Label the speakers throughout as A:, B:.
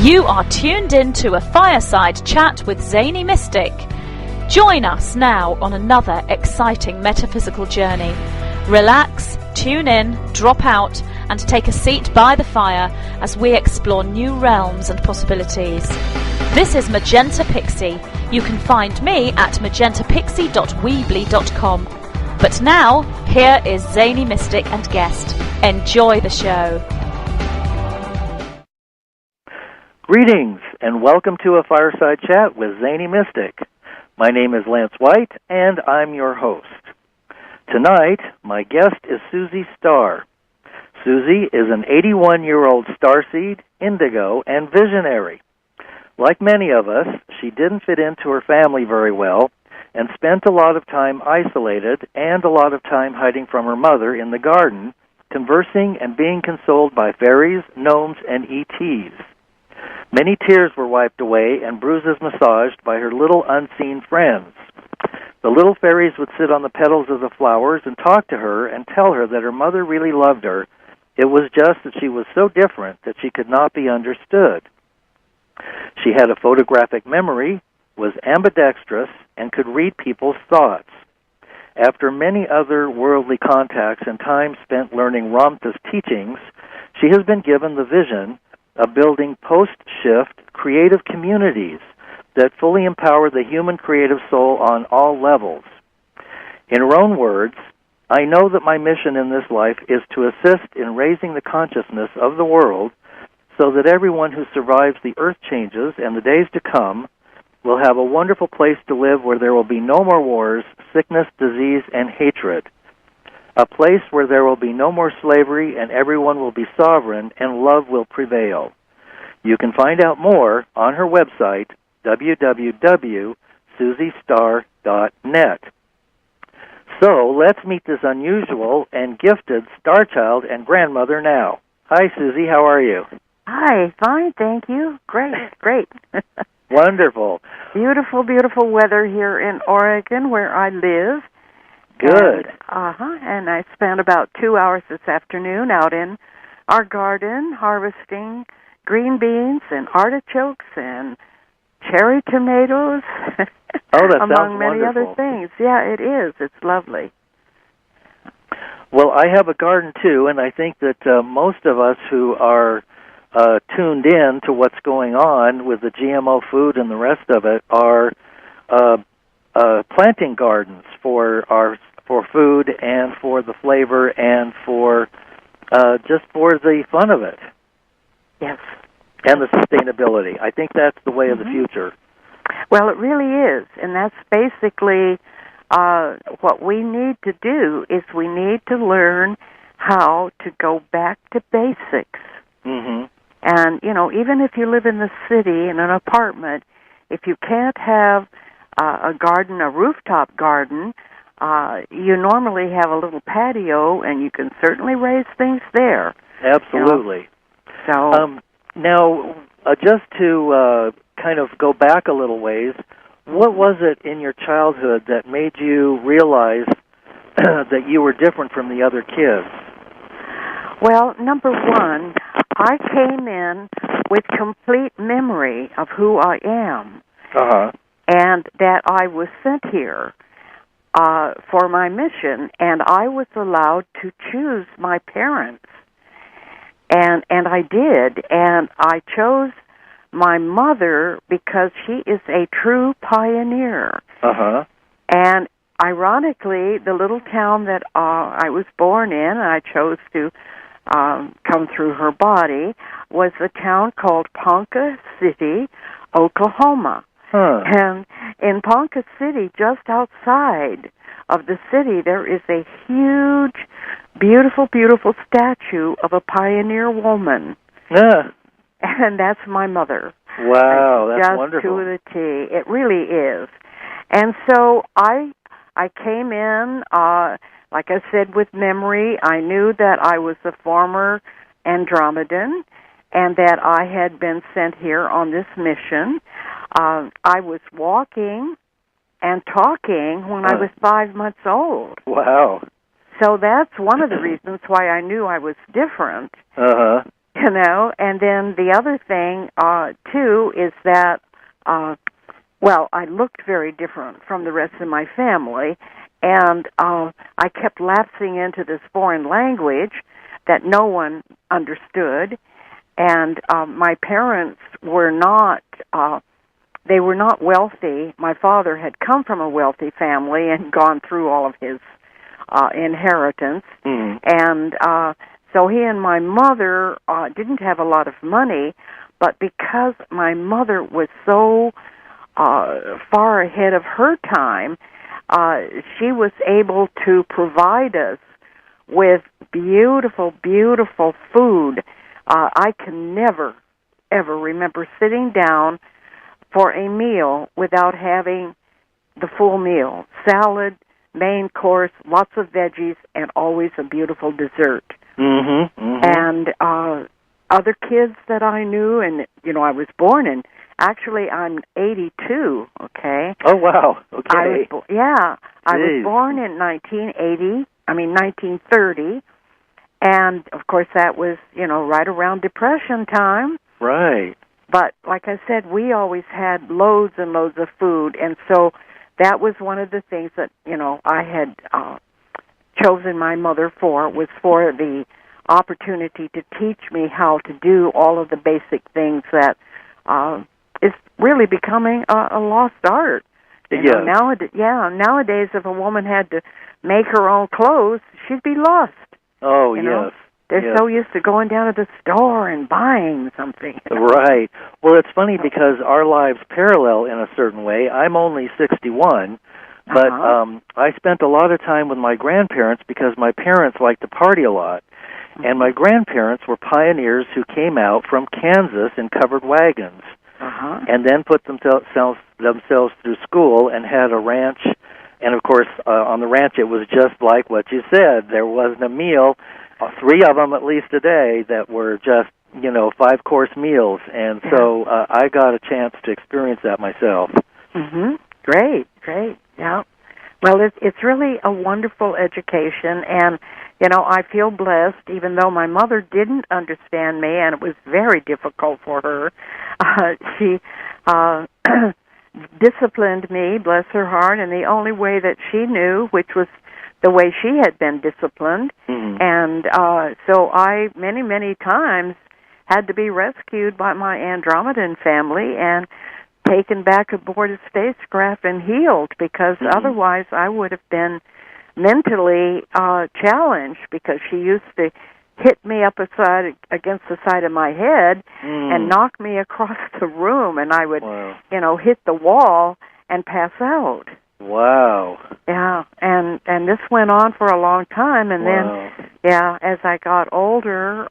A: You are tuned in to a fireside chat with Zany Mystic. Join us now on another exciting metaphysical journey. Relax, tune in, drop out, and take a seat by the fire as we explore new realms and possibilities. This is Magenta Pixie. You can find me at magentapixie.weebly.com. But now, here is Zany Mystic and guest. Enjoy the show.
B: Greetings, and welcome to a fireside chat with Zany Mystic. My name is Lance White, and I'm your host. Tonight, my guest is Suzy Star. Suzy is an 81-year-old starseed, indigo, and visionary. Like many of us, she didn't fit into her family very well and spent a lot of time isolated and a lot of time hiding from her mother in the garden, conversing and being consoled by fairies, gnomes, and ETs. Many tears were wiped away and bruises massaged by her little unseen friends. The little fairies would sit on the petals of the flowers and talk to her and tell her that her mother really loved her. It was just that she was so different that she could not be understood. She had a photographic memory, was ambidextrous, and could read people's thoughts. After many other worldly contacts and time spent learning Ramtha's teachings, she has been given the vision of building post-shift creative communities that fully empower the human creative soul on all levels. In her own words, I know that my mission in this life is to assist in raising the consciousness of the world so that everyone who survives the earth changes and the days to come will have a wonderful place to live where there will be no more wars, sickness, disease, and hatred. A place where there will be no more slavery and everyone will be sovereign and love will prevail. You can find out more on her website, www.SUZYSTAR.net. So let's meet this unusual and gifted star child and grandmother now. Hi, Suzy. How are you?
C: Hi. Fine, thank you. Great.
B: Wonderful.
C: Beautiful, beautiful weather here in Oregon where I live.
B: Good.
C: And I spent about 2 hours this afternoon out in our garden harvesting green beans and artichokes and cherry tomatoes.
B: Oh, that
C: among
B: sounds
C: many
B: wonderful.
C: other things. Yeah, it is. It's lovely.
B: Well, I have a garden too, and I think that most of us who are tuned in to what's going on with the GMO food and the rest of it are planting gardens for food and for the flavor and for just for the fun of it.
C: Yes.
B: And the sustainability. I think that's the way of the future.
C: Well, it really is, and that's basically what we need to do is we need to learn how to go back to basics.
B: Mm-hmm.
C: And, even if you live in the city in an apartment, if you can't have a garden, a rooftop garden, you normally have a little patio, and you can certainly raise things there.
B: Absolutely.
C: So
B: now, just to kind of go back a little ways, what was it in your childhood that made you realize that you were different from the other kids?
C: Well, number one, I came in with complete memory of who I am.
B: Uh-huh.
C: And that I was sent here for my mission, and I was allowed to choose my parents. And I did, and I chose my mother because she is a true pioneer.
B: Uh-huh.
C: And ironically, the little town that I was born in, and I chose to come through her body, was a town called Ponca City, Oklahoma.
B: Huh.
C: And in Ponca City, just outside of the city, there is a huge, beautiful, beautiful statue of a pioneer woman.
B: Yeah.
C: And that's my mother.
B: Wow, that's
C: just
B: wonderful.
C: To the T. It really is. And so I came in, like I said, with memory. I knew that I was a former Andromedan and that I had been sent here on this mission. I was walking and talking when I was 5 months old.
B: Wow.
C: So that's one of the reasons why I knew I was different.
B: Uh-huh.
C: You know, and then the other thing, too, is that, well, I looked very different from the rest of my family, and I kept lapsing into this foreign language that no one understood, and my parents were not, they were not wealthy. My father had come from a wealthy family and gone through all of his inheritance, and so he and my mother didn't have a lot of money, but because my mother was so far ahead of her time, she was able to provide us with beautiful, beautiful food. I can never, ever remember sitting down for a meal without having the full meal. Salad, main course, lots of veggies, and always a beautiful dessert. And other kids that I knew, and, you know, I was born in, actually, I'm 82, okay?
B: Oh, wow. Okay.
C: I was born in 1930, and, of course, that was, you know, right around Depression time.
B: Right.
C: But, like I said, we always had loads and loads of food, and so that was one of the things that, you know, I had chosen my mother for, was for the opportunity to teach me how to do all of the basic things that is really becoming a lost art. You know, nowadays, if a woman had to make her own clothes, she'd be lost.
B: Oh,
C: you know? They're so used to going down to the store and buying something.
B: Right. Well, it's funny because our lives parallel in a certain way. I'm only 61, but I spent a lot of time with my grandparents because my parents liked to party a lot. And my grandparents were pioneers who came out from Kansas in covered wagons and then put themselves through school and had a ranch. And, of course, on the ranch it was just like what you said. There wasn't a meal, 3 of them at least a day, that were just, you know, 5-course meals. And so I got a chance to experience that myself.
C: Great, yeah. Well, it's really a wonderful education, and, you know, I feel blessed, even though my mother didn't understand me, and it was very difficult for her. She disciplined me, bless her heart, in the only way that she knew, which was the way she had been disciplined. And so I, many, many times, had to be rescued by my Andromedan family and taken back aboard a spacecraft and healed, because otherwise I would have been mentally challenged, because she used to hit me up against the side of my head and knock me across the room, and I would, you know, hit the wall and pass out.
B: Wow.
C: Yeah, and this went on for a long time, and then, as I got older,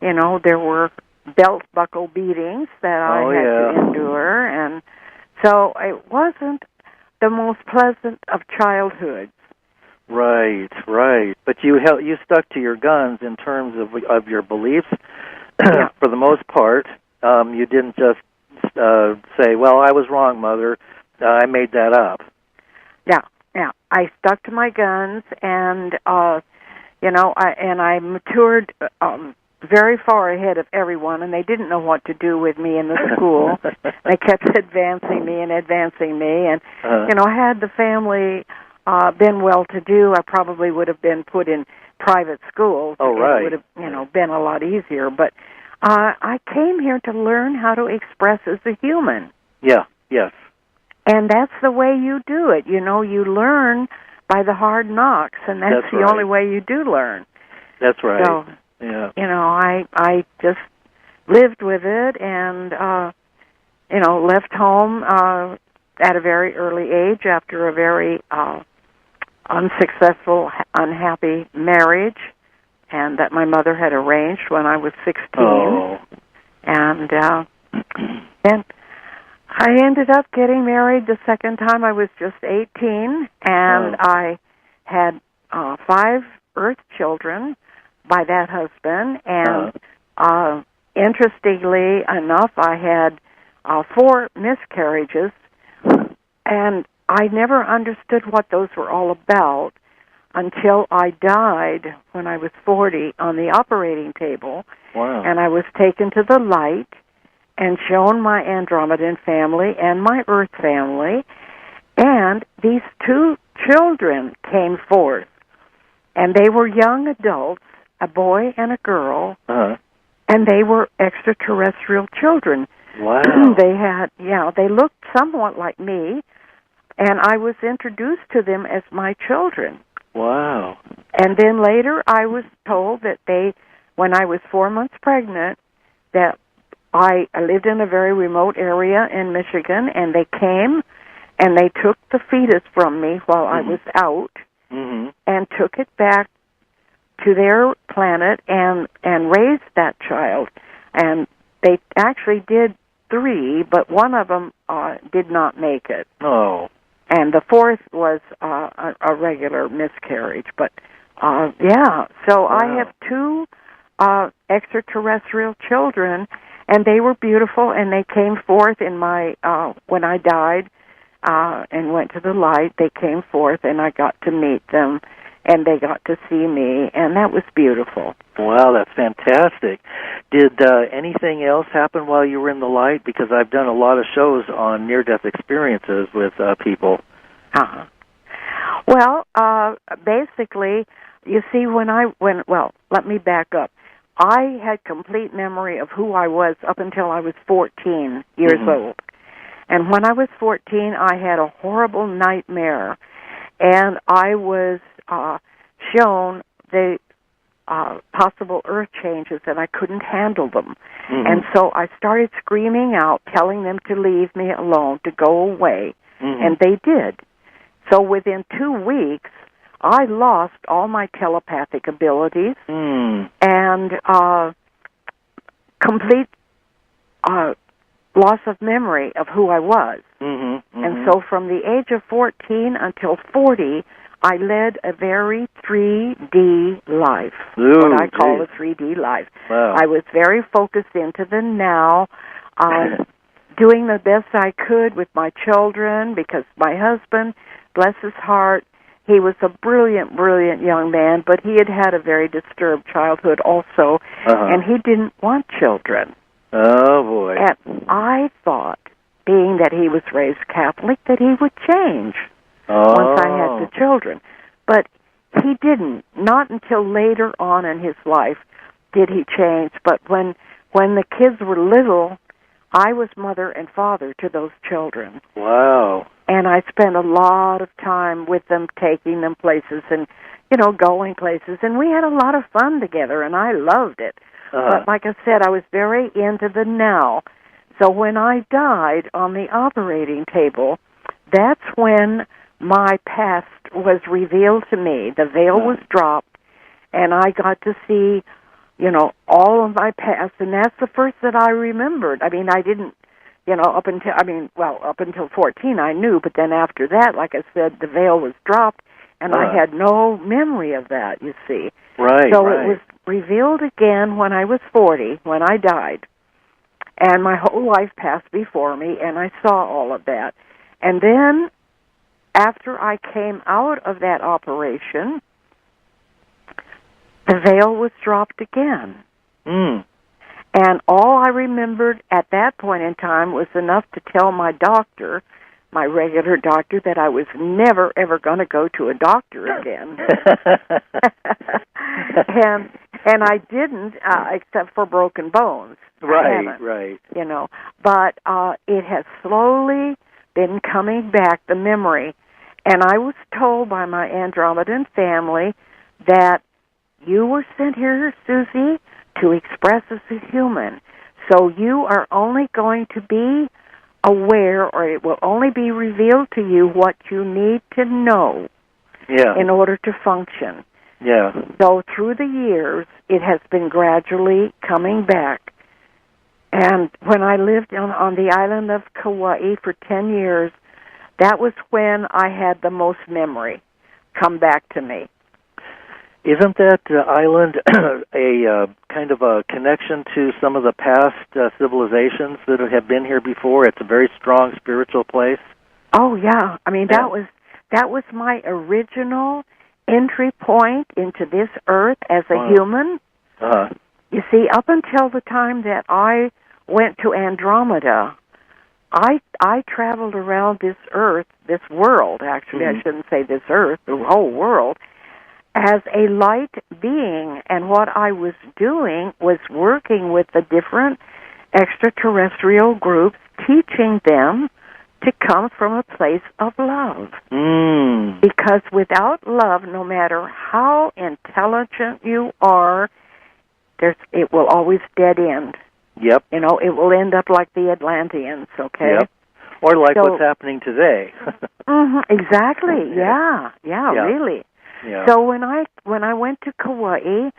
C: you know, there were belt buckle beatings that I had to endure, and so it wasn't the most pleasant of childhoods.
B: Right. But you stuck to your guns in terms of your beliefs. For the most part. You didn't just say, "Well, I was wrong, Mother. I made that up."
C: Yeah. I stuck to my guns, and you know, I matured very far ahead of everyone, and they didn't know what to do with me in the school. They kept advancing me, and you know, had the family been well-to-do, I probably would have been put in private schools.
B: Oh, right.
C: It would have, you know, been a lot easier. But I came here to learn how to express as a human.
B: Yeah. Yes.
C: And that's the way you do it. You know, you learn by the hard knocks, and that's the only way you do learn.
B: That's right.
C: So, you know, I just lived with it, and you know, left home at a very early age after a very unsuccessful, unhappy marriage, and that my mother had arranged when I was 16. And then I ended up getting married the second time. I was just 18, and I had 5 Earth children by that husband, and interestingly enough, I had 4 miscarriages, and I never understood what those were all about until I died when I was 40 on the operating table,
B: Wow.
C: And I was taken to the light and shown my Andromedan family and my Earth family. And these two children came forth. And they were young adults, a boy and a girl.
B: Uh-huh.
C: And they were extraterrestrial children.
B: Wow.
C: They looked somewhat like me. And I was introduced to them as my children.
B: Wow.
C: And then later I was told that when I was 4 months pregnant, that I lived in a very remote area in Michigan, and they came and they took the fetus from me while I was out and took it back to their planet and raised that child. And they actually did 3, but one of them did not make it.
B: Oh.
C: And the 4th was a regular miscarriage. But, so I have 2 extraterrestrial children, and they were beautiful, and they came forth in my, when I died and went to the light, they came forth, and I got to meet them, and they got to see me, and that was beautiful.
B: Wow, that's fantastic. Did anything else happen while you were in the light? Because I've done a lot of shows on near-death experiences with people.
C: Uh-huh. Well, basically, you see, let me back up. I had complete memory of who I was up until I was 14 years old. And when I was 14, I had a horrible nightmare, and I was shown the possible earth changes, and I couldn't handle them. And so I started screaming out, telling them to leave me alone, to go away, and they did. So within 2 weeks, I lost all my telepathic abilities and complete loss of memory of who I was. And so from the age of 14 until 40, I led a very 3D life, what I call a 3D life.
B: Wow.
C: I was very focused into the now, doing the best I could with my children, because my husband, bless his heart, he was a brilliant, brilliant young man, but he had had a very disturbed childhood also, and he didn't want children.
B: Oh, boy.
C: And I thought, being that he was raised Catholic, that he would change once I had the children. But he didn't. Not until later on in his life did he change. But when the kids were little, I was mother and father to those children.
B: Wow.
C: And I spent a lot of time with them, taking them places and, going places. And we had a lot of fun together, and I loved it. But like I said, I was very into the now. So when I died on the operating table, that's when my past was revealed to me. The veil was dropped, and I got to see, all of my past, and that's the first that I remembered. I mean, I didn't, up until 14 I knew, but then after that, like I said, the veil was dropped, and I had no memory of that, you see.
B: Right,
C: So it was revealed again when I was 40, when I died. And my whole life passed before me, and I saw all of that. And then, after I came out of that operation, the veil was dropped again. And all I remembered at that point in time was enough to tell my doctor, my regular doctor, that I was never, ever going to go to a doctor again. and I didn't, except for broken bones.
B: Right.
C: But it has slowly been coming back, the memory. And I was told by my Andromedan family that you were sent here, Susie, to express as a human. So you are only going to be aware, or it will only be revealed to you what you need to know in order to function.
B: Yeah.
C: So through the years, it has been gradually coming back. And when I lived on the island of Kauai for 10 years, that was when I had the most memory come back to me.
B: Isn't that island a kind of a connection to some of the past civilizations that have been here before? It's a very strong spiritual place.
C: Oh yeah, I mean that was my original entry point into this earth as a human. You see, up until the time that I went to Andromeda, I traveled around this earth, this world, actually, I shouldn't say this earth, the whole world, as a light being. And what I was doing was working with the different extraterrestrial groups, teaching them to come from a place of love. Because without love, no matter how intelligent you are, it will always dead end.
B: Yep.
C: You know, it will end up like the Atlanteans, okay?
B: Yep. Or like what's happening today.
C: Exactly. Yeah, really.
B: Yeah.
C: So when I went to Kauai,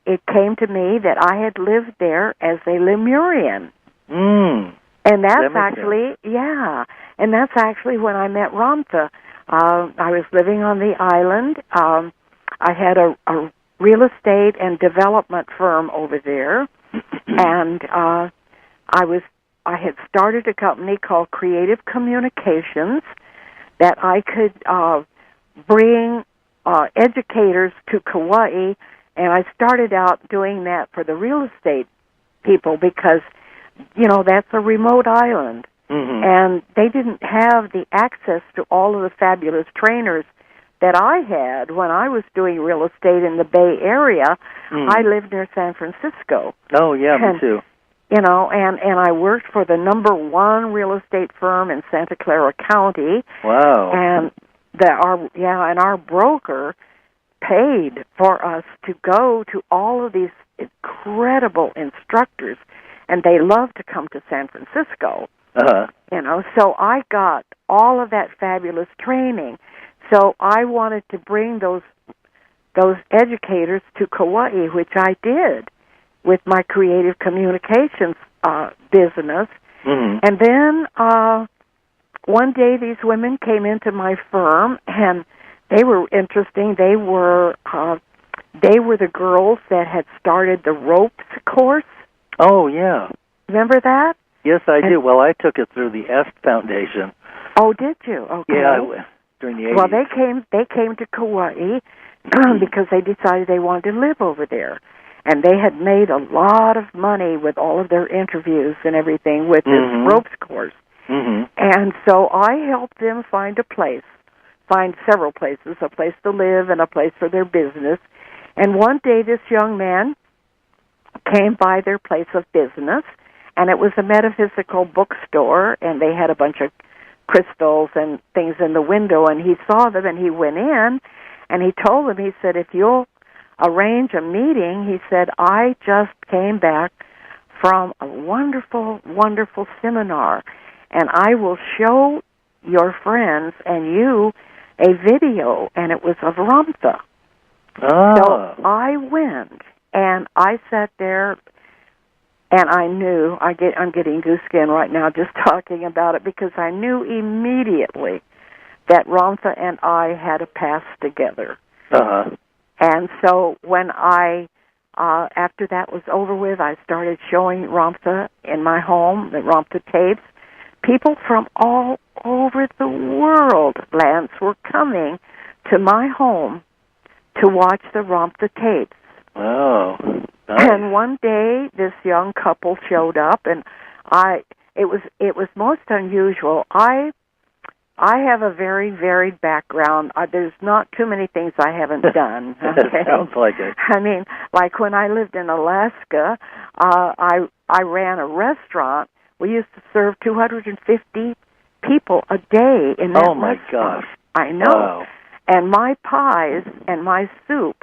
C: it came to me that I had lived there as a Lemurian. And that's actually, and that's actually when I met Ramtha. I was living on the island. I had a real estate and development firm over there, and I had started a company called Creative Communications that I could bring educators to Kauai, and I started out doing that for the real estate people because, you know, that's a remote island, and they didn't have the access to all of the fabulous trainers that I had when I was doing real estate in the Bay Area. I lived near San Francisco.
B: Oh, yeah, me too.
C: You know, and I worked for the #1 real estate firm in Santa Clara County.
B: Wow.
C: And our broker paid for us to go to all of these incredible instructors, and they love to come to San Francisco. You know, so I got all of that fabulous training. So I wanted to bring those educators to Kauai, which I did with my creative communications business. And then one day these women came into my firm, and they were interesting. They were the girls that had started the ropes course.
B: Oh, yeah.
C: Remember that?
B: Yes, I do. Well, I took it through the EST Foundation.
C: Oh, did you? Okay.
B: Yeah, during the 80s.
C: Well, they came to Kauai because they decided they wanted to live over there. And they had made a lot of money with all of their interviews and everything with this ropes course. And so I helped them find several places, a place to live and a place for their business. And one day this young man came by their place of business, and it was a metaphysical bookstore, and they had a bunch of crystals and things in the window, and he saw them, and he went in, and he told them, he said, if you'll arrange a meeting, he said, I just came back from a wonderful, wonderful seminar, and I will show your friends and you a video, and it was of Ramtha. So I went, and I sat there, and I knew, I'm getting goose skin right now just talking about it, because I knew immediately that Ramtha and I had a past together. And so when after that was over with, I started showing Ramtha in my home, the Ramtha tapes. People from all over the world, Lance, were coming to my home to watch the Ramtha tapes.
B: Oh, nice.
C: And one day, this young couple showed up, and it was most unusual. I have a very varied background. There's not too many things I haven't done. Okay?
B: Sounds like it.
C: I mean, like when I lived in Alaska, I ran a restaurant. We used to serve 250 people a day in that restaurant.
B: Oh, my gosh.
C: I know.
B: Wow.
C: And my pies and my soup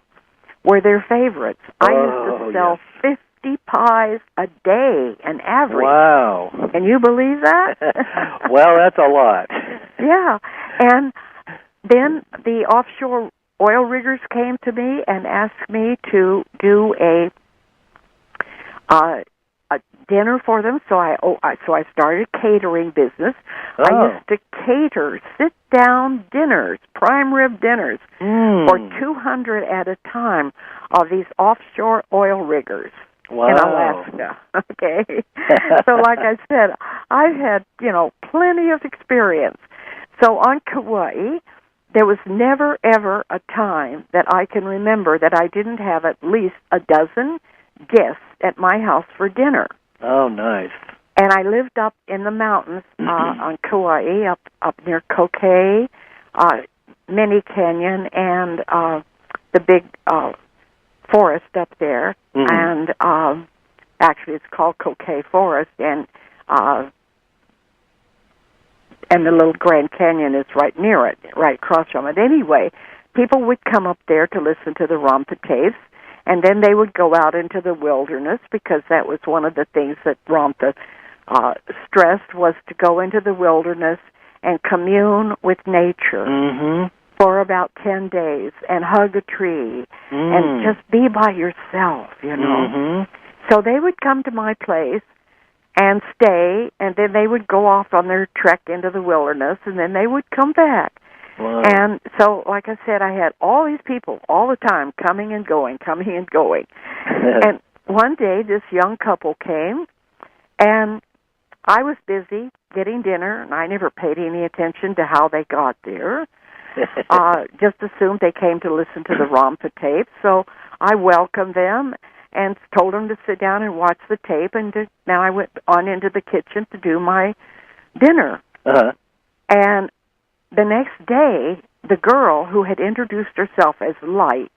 C: were their favorites. I used to sell 50 pies a day, an average.
B: Wow.
C: Can you believe that?
B: Well, that's a lot.
C: Yeah. And then the offshore oil riggers came to me and asked me to do a dinner for them, so I started catering business. I used to cater sit-down dinners, prime rib dinners, for 200 at a time of these offshore oil riggers in Alaska. Okay, so like I said, I've had plenty of experience. So on Kauai, there was never ever a time that I can remember that I didn't have at least a dozen guests at my house for dinner.
B: Oh, nice.
C: And I lived up in the mountains on Kauai, up near Kokei, Mini Canyon, and the big forest up there. And actually, it's called Kokei Forest, and the little Grand Canyon is right near it, right across from it. Anyway, people would come up there to listen to the Rampa tapes, and then they would go out into the wilderness, because that was one of the things that Rampa stressed, was to go into the wilderness and commune with nature for about 10 days and hug a tree and just be by yourself, you know. So they would come to my place and stay, and then they would go off on their trek into the wilderness, and then they would come back.
B: Wow.
C: And so, like I said, I had all these people all the time coming and going. And one day, this young couple came, and I was busy getting dinner, and I never paid any attention to how they got there. Just assumed they came to listen to the Rampa tape, so I welcomed them and told them to sit down and watch the tape, and now I went on into the kitchen to do my dinner. And the next day, the girl who had introduced herself as Light,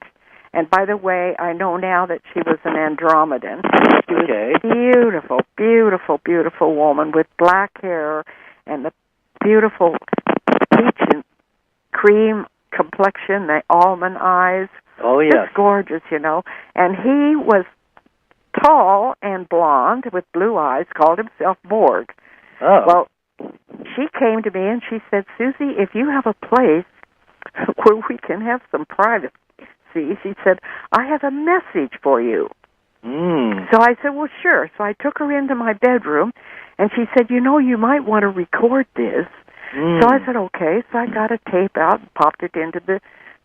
C: and by the way, I know now that she was an Andromedan. She was a beautiful, beautiful, beautiful woman with black hair and the beautiful peach and cream complexion, the almond eyes.
B: Oh, yes.
C: Just gorgeous, you know. And he was tall and blonde with blue eyes, called himself Borg.
B: Oh.
C: Well, she came to me and she said, Susie, if you have a place where we can have some privacy, she said, I have a message for you. So I said, well, sure. So I took her into my bedroom, and she said, you know, you might want to record this. So I said, okay. So I got a tape out and popped it into the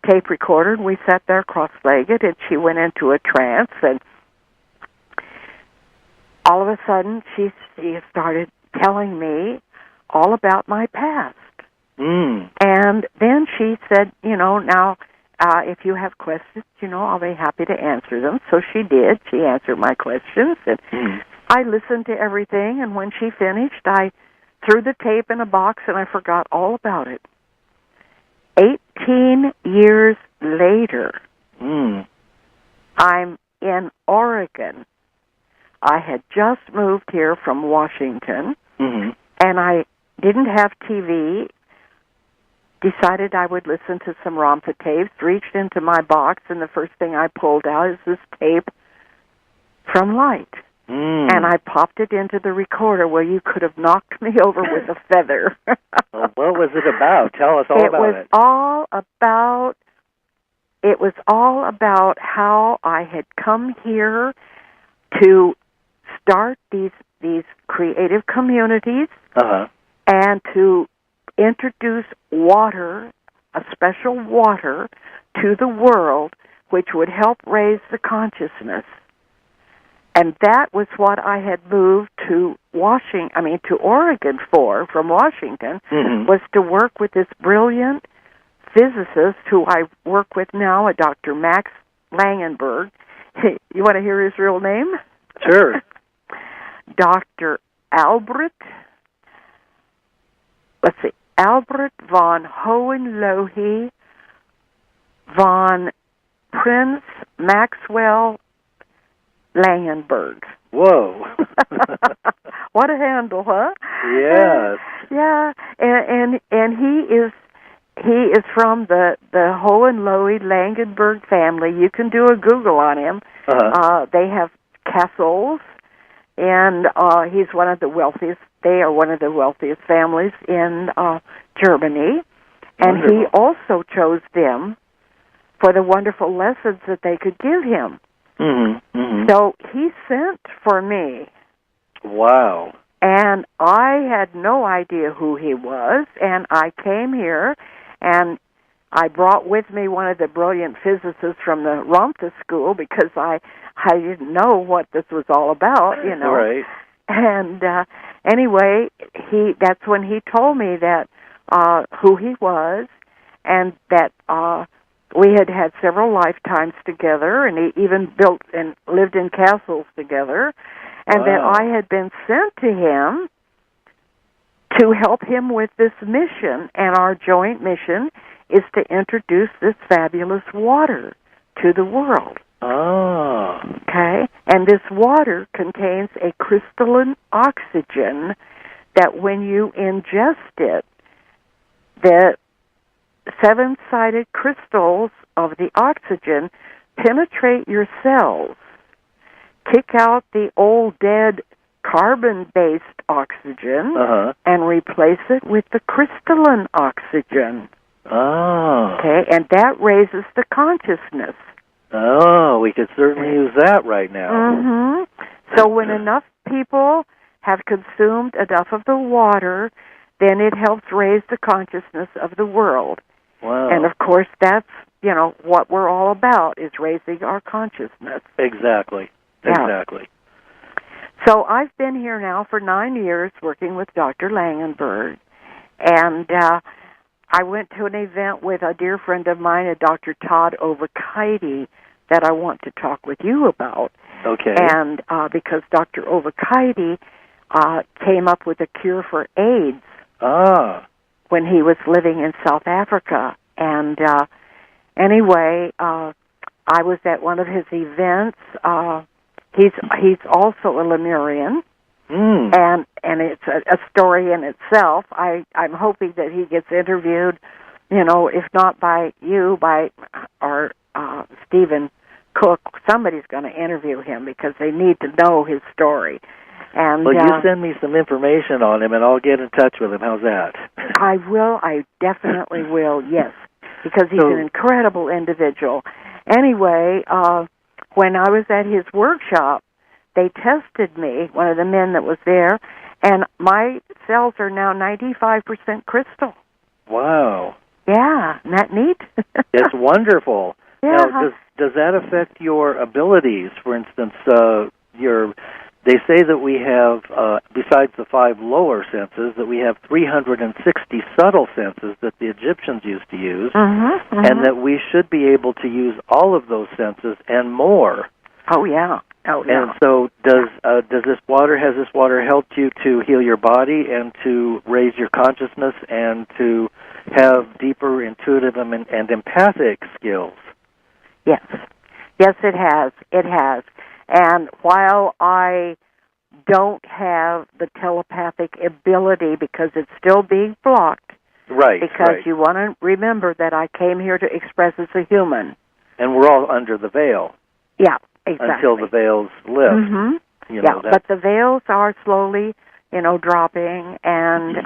C: tape recorder, and we sat there cross-legged, and she went into a trance, and all of a sudden she started telling me all about my past. And then she said, you know, now, if you have questions, you know, I'll be happy to answer them. So she did. She answered my questions, and I listened to everything, and when she finished, I threw the tape in a box, and I forgot all about it. 18 years later, I'm in Oregon. I had just moved here from Washington, and I didn't have TV. Decided I would listen to some Rampa tapes, reached into my box, and the first thing I pulled out is this tape from Light. And I popped it into the recorder where you could have knocked me over with a feather.
B: Well, what was it about? Tell us all about it.
C: It was all about how I had come here to start these creative communities and to introduce water, a special water, to the world, which would help raise the consciousness. And that was what I had moved to Oregon from Washington, was to work with this brilliant physicist who I work with now, a Dr. Max Langenberg. You want to hear his real name?
B: Sure.
C: Dr. Albert von Hohenlohe von Prince Maxwell Langenberg.
B: Whoa.
C: What a handle, huh?
B: Yes.
C: Yeah, and he is from the Hohenlohe Langenberg family. You can do a Google on him. They have castles, and he's one of the wealthiest. They are one of the wealthiest families in Germany, and
B: Wonderful.
C: he also chose them for the wonderful lessons that they could give him. So he sent for me.
B: Wow.
C: And I had no idea who he was, and I came here, and I brought with me one of the brilliant physicists from the Rampa school, because I didn't know what this was all about, you know.
B: Right.
C: And anyway, that's when he told me that who he was, and that we had had several lifetimes together, and he even built and lived in castles together, and that I had been sent to him to help him with this mission, and our joint mission is to introduce this fabulous water to the world.
B: Oh.
C: Okay? And this water contains a crystalline oxygen that when you ingest it, the seven-sided crystals of the oxygen penetrate your cells, kick out the old dead carbon-based oxygen, and replace it with the crystalline oxygen.
B: Oh.
C: Okay, and that raises the consciousness.
B: Oh, we could certainly use that right now.
C: Mm-hmm. So when enough people have consumed enough of the water, then it helps raise the consciousness of the world.
B: Wow.
C: And, of course, that's, what we're all about, is raising our consciousness.
B: Exactly.
C: Yeah.
B: Exactly.
C: So I've been here now for 9 years working with Dr. Langenberg, and I went to an event with a dear friend of mine, a Dr. Todd Ovakite, that I want to talk with you about.
B: Okay.
C: And because Dr. Ovakite came up with a cure for AIDS when he was living in South Africa. And anyway, I was at one of his events. He's also a Lemurian. And it's a story in itself. I'm hoping that he gets interviewed, if not by you, by our Stephen Cook. Somebody's going to interview him because they need to know his story. And
B: well, you send me some information on him, and I'll get in touch with him. How's that?
C: I will. I definitely will, yes, because he's an incredible individual. Anyway, when I was at his workshop, they tested me, one of the men that was there, and my cells are now 95% crystal. Wow. Yeah, isn't that neat?
B: It's wonderful.
C: Yeah.
B: Now, does that affect your abilities? For instance, they say that we have, besides the 5 lower senses, that we have 360 subtle senses that the Egyptians used to use, and that we should be able to use all of those senses and more.
C: Oh, yeah. Oh, yeah.
B: And so has this water helped you to heal your body and to raise your consciousness and to have deeper intuitive and empathic skills?
C: Yes. Yes, it has. It has. And while I don't have the telepathic ability because it's still being blocked, because you want to remember that I came here to express as a human. And
B: we're all under the veil.
C: Yeah. Exactly.
B: Until the veils lift.
C: But the veils are slowly, dropping. And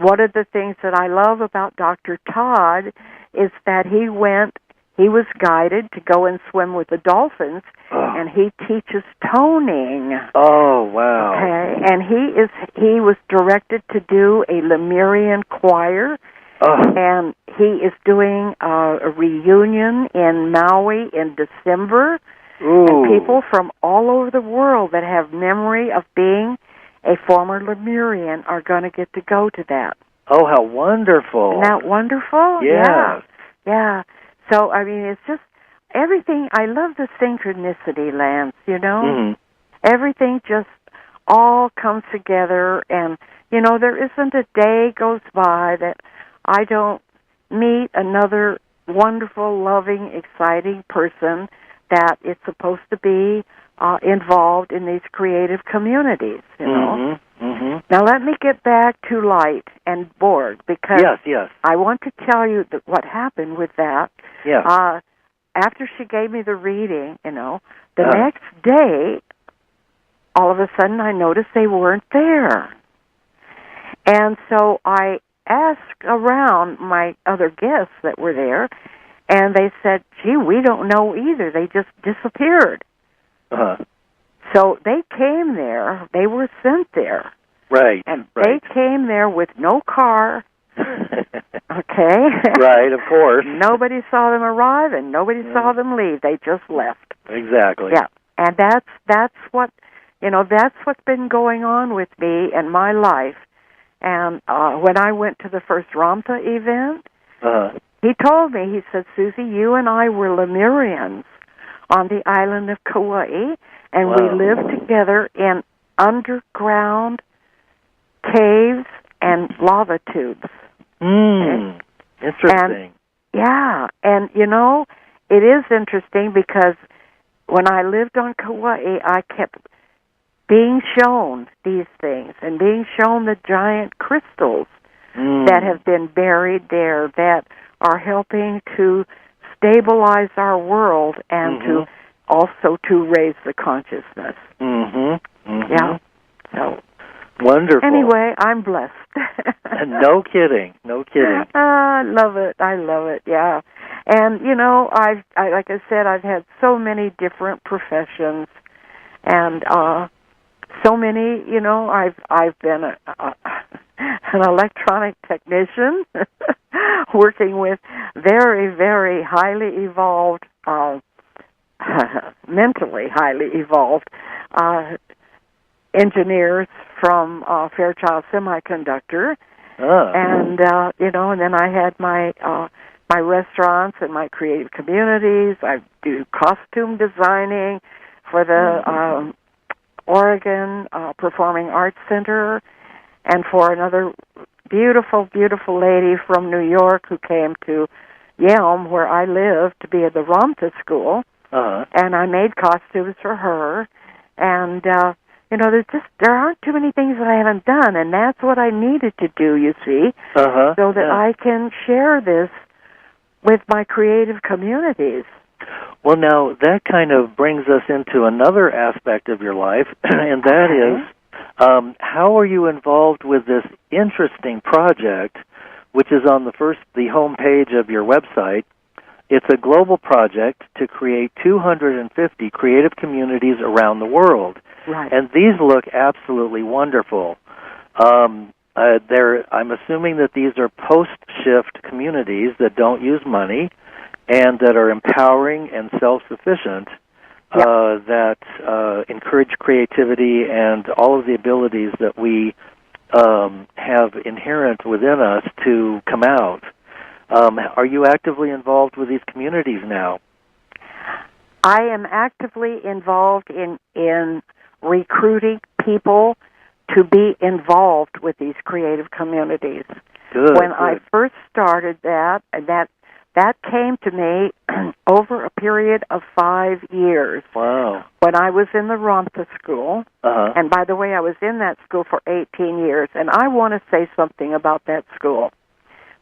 C: one of the things that I love about Dr. Todd is that he was guided to go and swim with the dolphins, and he teaches toning.
B: Oh, wow.
C: Okay, and he was directed to do a Lemurian choir. And he is doing a reunion in Maui in December. And people from all over the world that have memory of being a former Lemurian are going to get to go to that.
B: Oh, how wonderful.
C: Isn't that wonderful?
B: Yes.
C: Yeah. So, I mean, it's just everything. I love the synchronicity, Lance, Everything just all comes together. And, there isn't a day goes by that I don't meet another wonderful, loving, exciting person that is supposed to be involved in these creative communities, Now, let me get back to light and Borg, because I want to tell you what happened with that.
B: Yeah.
C: After she gave me the reading, the next day, all of a sudden I noticed they weren't there. And so I asked around my other guests that were there, and they said, gee, we don't know either. They just disappeared. So they came there. They were sent there.
B: Right.
C: And they came there with no car. Okay?
B: Right, of course.
C: Nobody saw them arrive, and nobody saw them leave. They just left.
B: Exactly.
C: Yeah. And that's what, that's what's been going on with me and my life. And when I went to the first Ramtha event, he told me, he said, Susie, you and I were Lemurians on the island of Kauai, and
B: Wow.
C: we lived together in underground caves and lava tubes.
B: Interesting.
C: And you know, it is interesting because when I lived on Kauai, I kept being shown these things and being shown the giant crystals that have been buried there that are helping to stabilize our world and to also to raise the consciousness. Yeah. So
B: wonderful.
C: anyway, I'm blessed.
B: No kidding. No kidding.
C: I love it. I love it. Yeah. And you know, I like I said, I've had so many different professions, and so many. You know, I've been an electronic technician, working with very, very highly evolved, mentally highly evolved engineers from Fairchild Semiconductor. And you know, and then I had my my restaurants and my creative communities. I do costume designing for the Oregon Performing Arts Center, and for another beautiful, beautiful lady from New York who came to Yelm, where I live, to be at the Ramtha School. And I made costumes for her. And you know, there aren't too many things that I haven't done, and that's what I needed to do, you see, so that I can share this with my creative communities.
B: Well, now, that kind of brings us into another aspect of your life, and that is, how are you involved with this interesting project, which is on the home page of your website? It's a global project to create 250 creative communities around the world.
C: Right.
B: And these look absolutely wonderful. I'm assuming that these are post-shift communities that don't use money and that are empowering and self-sufficient, that encourage creativity and all of the abilities that we have inherent within us to come out. Are you actively involved with these communities now?
C: I am actively involved in recruiting people to be involved with these creative communities. When I first started that came to me over a period of 5 years.
B: Wow.
C: When I was in the Ramtha School, and by the way, I was in that school for 18 years, and I want to say something about that school,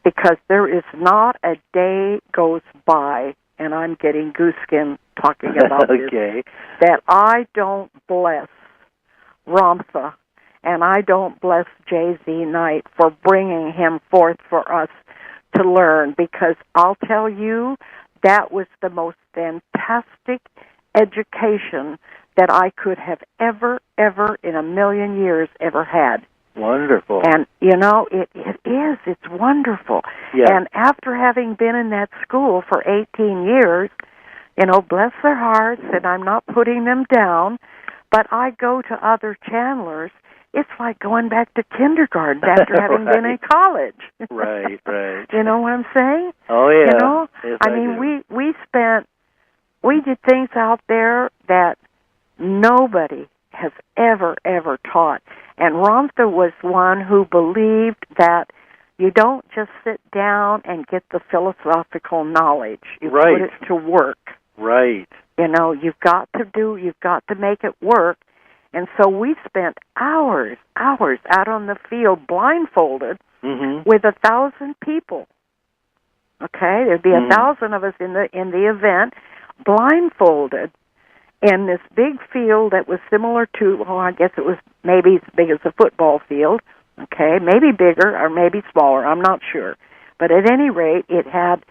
C: because there is not a day goes by, and I'm getting goose-skin talking about this, that I don't bless Ramtha, and I don't bless J.Z. Knight for bringing him forth for us to learn, because I'll tell you, that was the most fantastic education that I could have ever in a million years ever had.
B: Wonderful.
C: And, you know, it is. It's wonderful.
B: Yeah.
C: And after having been in that school for 18 years, you know, bless their hearts, and I'm not putting them down, but I go to other channelers. It's like going back to kindergarten after having been in college.
B: Right.
C: You know what I'm saying?
B: Oh, yeah.
C: You know?
B: Yes,
C: I mean, we did things out there that nobody has ever taught. And Ramtha was one who believed that you don't just sit down and get the philosophical knowledge. You put it to work.
B: Right.
C: You know, you've got to make it work. And so we spent hours out on the field blindfolded with 1,000 people. Okay? There'd be 1,000 of us in the event, blindfolded, in this big field that was similar to, I guess it was maybe as big as a football field, okay, maybe bigger or maybe smaller, I'm not sure. But at any rate, it had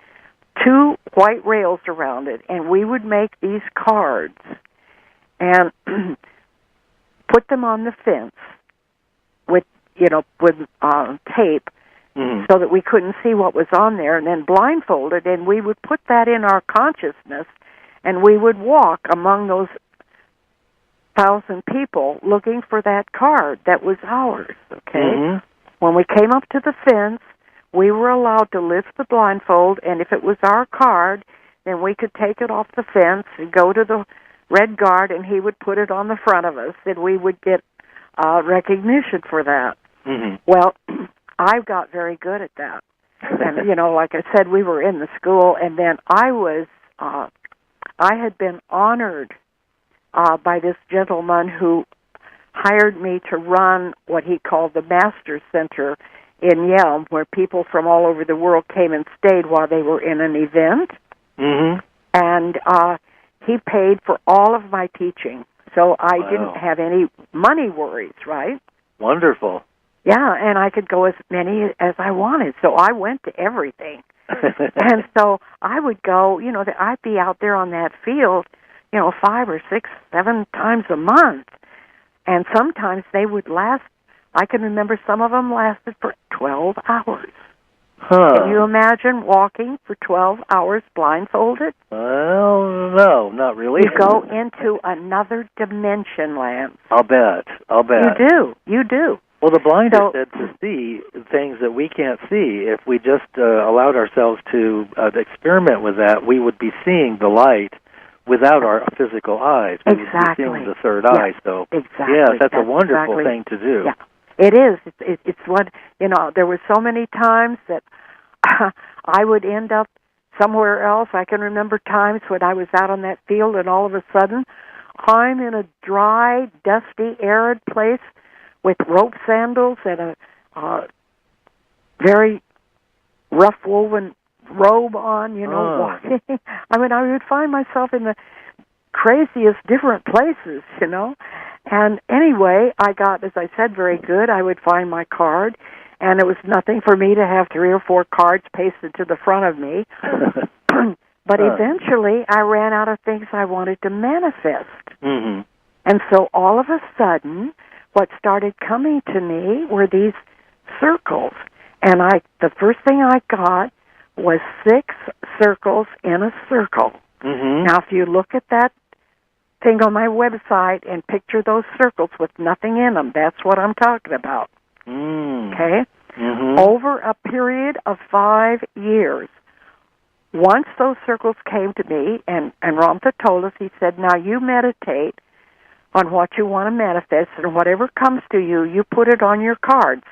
C: 2 white rails around it, and we would make these cards and put them on the fence with tape so that we couldn't see what was on there, and then blindfolded, and we would put that in our consciousness, and we would walk among those 1,000 people looking for that card that was ours, okay? When we came up to the fence, we were allowed to lift the blindfold, and if it was our card, then we could take it off the fence and go to the red guard, and he would put it on the front of us, and we would get recognition for that.
B: Mm-hmm.
C: Well, I got very good at that. And, you know, like I said, we were in the school, and then I had been honored by this gentleman who hired me to run what he called the Master Center in Yelm, where people from all over the world came and stayed while they were in an event.
B: Mm-hmm.
C: And he paid for all of my teaching, so I didn't have any money worries, right?
B: Wonderful.
C: Yeah, and I could go as many as I wanted, so I went to everything. And so I would go, you know, I'd be out there on that field, you know, 5 or 6, 7 times a month. And sometimes they would last, I can remember some of them lasted for 12 hours.
B: Huh.
C: Can you imagine walking for 12 hours blindfolded?
B: Well, no, not really.
C: You go into another dimension, Lance.
B: I'll bet.
C: You do.
B: Well, the blind are said to see things that we can't see. If we just allowed ourselves to experiment with that, we would be seeing the light without our physical eyes. We would be seeing the third eye. So, yeah, that's a wonderful thing to do.
C: Yeah, it is. It's what, you know, there were so many times that I would end up somewhere else. I can remember times when I was out on that field and all of a sudden I'm in a dry, dusty, arid place with rope sandals and a very rough woven robe on, you know, walking. I mean, I would find myself in the craziest different places, you know. And anyway, I got, as I said, very good. I would find my card, and it was nothing for me to have 3 or 4 cards pasted to the front of me. But eventually, I ran out of things I wanted to manifest.
B: Mm-hmm.
C: And so all of a sudden, what started coming to me were these circles. And the first thing I got was 6 circles in a circle.
B: Mm-hmm.
C: Now, if you look at that thing on my website and picture those circles with nothing in them, that's what I'm talking about.
B: Mm.
C: Okay?
B: Mm-hmm.
C: Over a period of 5 years, once those circles came to me, and Ramtha told us, he said, now you meditate on what you want to manifest, and whatever comes to you, you put it on your cards.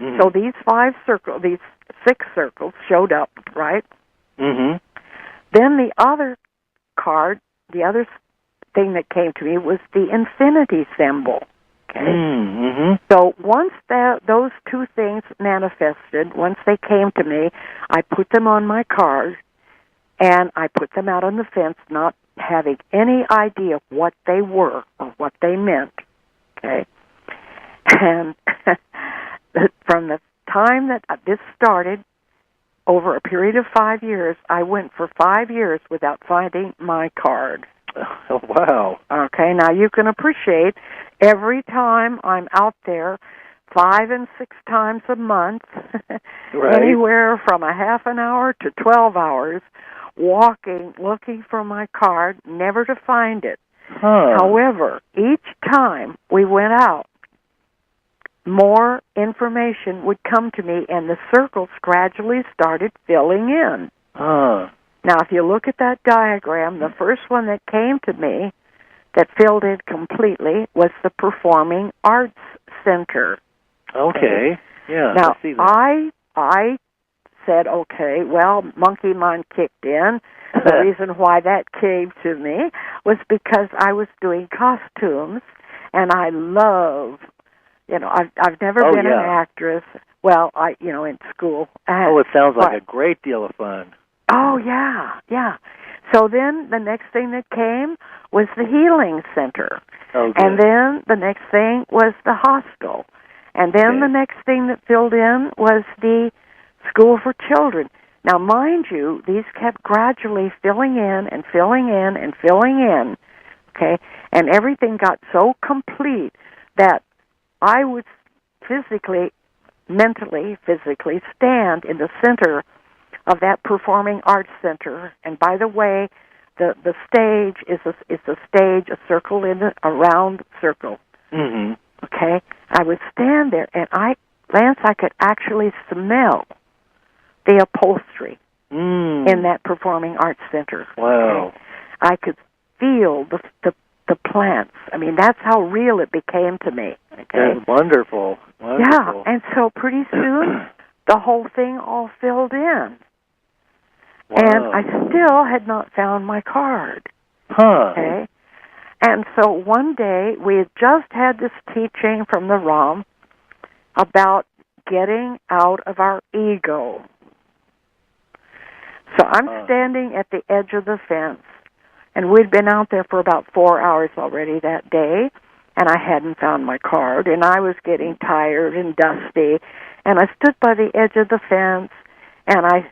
B: Mm-hmm.
C: So these 6 circles showed up, right?
B: Mm-hmm.
C: Then the other card, the other thing that came to me was the infinity symbol. Okay?
B: Mm-hmm.
C: So once those 2 things manifested, once they came to me, I put them on my card, and I put them out on the fence, not having any idea what they were or what they meant. Okay? And from the time that this started, over a period of 5 years, I went for 5 years without finding my card.
B: Oh, wow.
C: Okay, now you can appreciate every time I'm out there 5 and 6 times a month,
B: right.
C: Anywhere from a half an hour to 12 hours, walking, looking for my card, never to find it.
B: Huh.
C: However, each time we went out, more information would come to me, and the circles gradually started filling in.
B: Huh.
C: Now, if you look at that diagram, the first one that came to me that filled in completely was the Performing Arts Center.
B: Okay. Yeah.
C: Now,
B: I see that.
C: I said, okay, well, monkey mind kicked in. The reason why that came to me was because I was doing costumes, and I love, you know, I've never been an actress. Well, in school.
B: It sounds like a great deal of fun.
C: Oh, yeah. So then the next thing that came was the Healing Center.
B: Okay.
C: And then the next thing was the hostel. And then the next thing that filled in was the School for Children. Now, mind you, these kept gradually filling in and filling in and filling in, okay? And everything got so complete that I would mentally, physically stand in the center of that Performing Arts Center. And by the way, the stage is a circle in a round circle.
B: Mm-hmm.
C: Okay? I would stand there, and Lance, I could actually smell the upholstery in that Performing Arts Center.
B: Wow.
C: Okay? I could feel the plants. I mean, that's how real it became to me. Okay?
B: That's wonderful.
C: Yeah, and so pretty soon the whole thing all filled in.
B: Wow.
C: And I still had not found my card.
B: Huh.
C: Okay? And so one day we had just had this teaching from the ROM about getting out of our ego. So I'm standing at the edge of the fence, and we'd been out there for about 4 hours already that day, and I hadn't found my card, and I was getting tired and dusty, and I stood by the edge of the fence, and I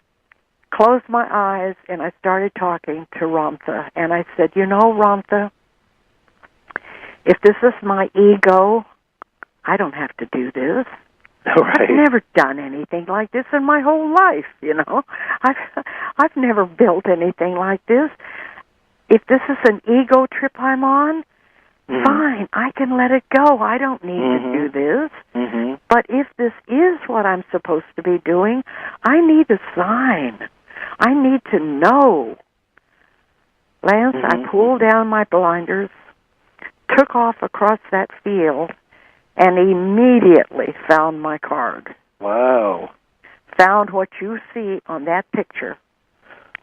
C: closed my eyes, and I started talking to Ramtha, and I said, you know, Ramtha, if this is my ego, I don't have to do this.
B: Right.
C: I've never done anything like this in my whole life, you know. I've never built anything like this. If this is an ego trip I'm on, fine, I can let it go. I don't need to do this. But if this is what I'm supposed to be doing, I need a sign. I need to know. Lance, I pulled down my blinders, took off across that field, and immediately found my card.
B: Wow.
C: Found what you see on that picture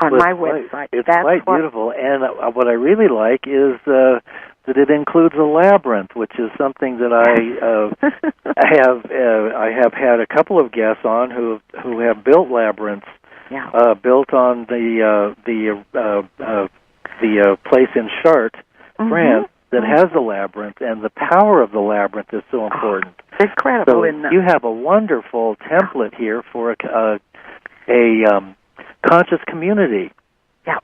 C: on my website.
B: It's
C: That's
B: quite beautiful. And what I really like is that it includes a labyrinth, which is something that I have had a couple of guests on who have built labyrinths, built on the place in Chartres, France, that has a labyrinth, and the power of the labyrinth is so important.
C: It's incredible,
B: so
C: isn't it?
B: You have a wonderful template here for a conscious community.
C: Yeah.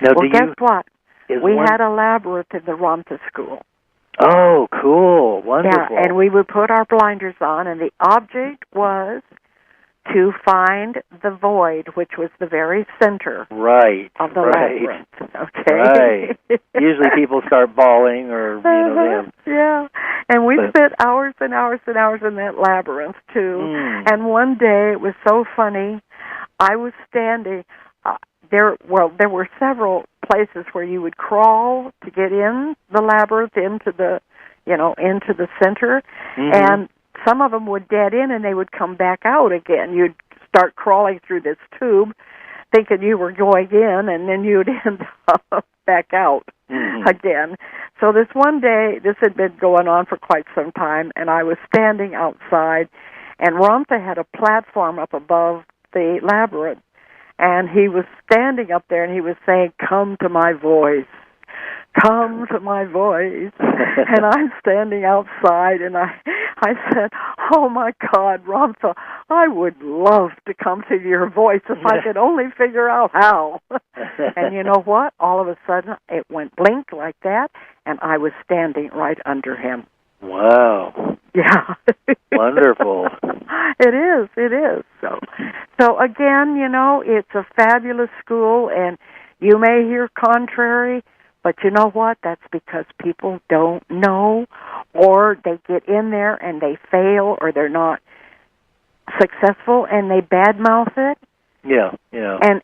B: Now,
C: well, guess what? We had a labyrinth in the Ramtha school.
B: Oh, cool. Wonderful.
C: Yeah, and we would put our blinders on, and the object was to find the void, which was the very center of the labyrinth. Okay.
B: Right. Usually people start bawling or,
C: yeah. And we spent hours and hours and hours in that labyrinth, too. And one day, it was so funny, I was standing, there were several places where you would crawl to get in the labyrinth, into the center, and some of them would dead in and they would come back out again. You'd start crawling through this tube thinking you were going in, and then you'd end up back out again. So this one day, this had been going on for quite some time, and I was standing outside, and Ramtha had a platform up above the labyrinth, and he was standing up there and he was saying, "Come to my voice. Come to my voice." And I'm standing outside, and I said, "Oh, my God, Ramtha, I would love to come to your voice if I could only figure out how." And you know what? All of a sudden, it went blink like that, and I was standing right under him.
B: Wow.
C: Yeah.
B: Wonderful.
C: It is. So again, it's a fabulous school, and you may hear contrary, but you know what? That's because people don't know, or they get in there and they fail, or they're not successful and they badmouth it.
B: Yeah.
C: And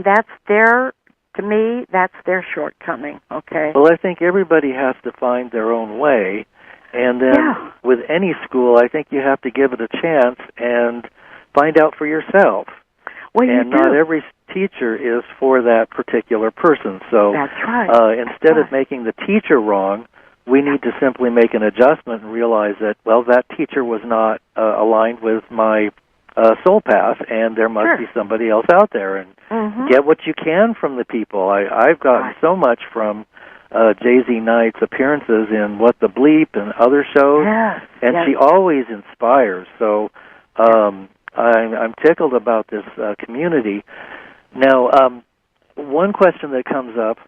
C: that's to me, that's their shortcoming, okay?
B: Well, I think everybody has to find their own way, and then with any school, I think you have to give it a chance and find out for yourself.
C: Well,
B: and not every teacher is for that particular person. So
C: that's right.
B: Instead of making the teacher wrong, we need to simply make an adjustment and realize that, well, that teacher was not aligned with my soul path, and there must be somebody else out there. And get what you can from the people. I've gotten so much from Jay-Z Knight's appearances in What the Bleep and other shows, and she always inspires. So I'm tickled about this community. Now, one question that comes up,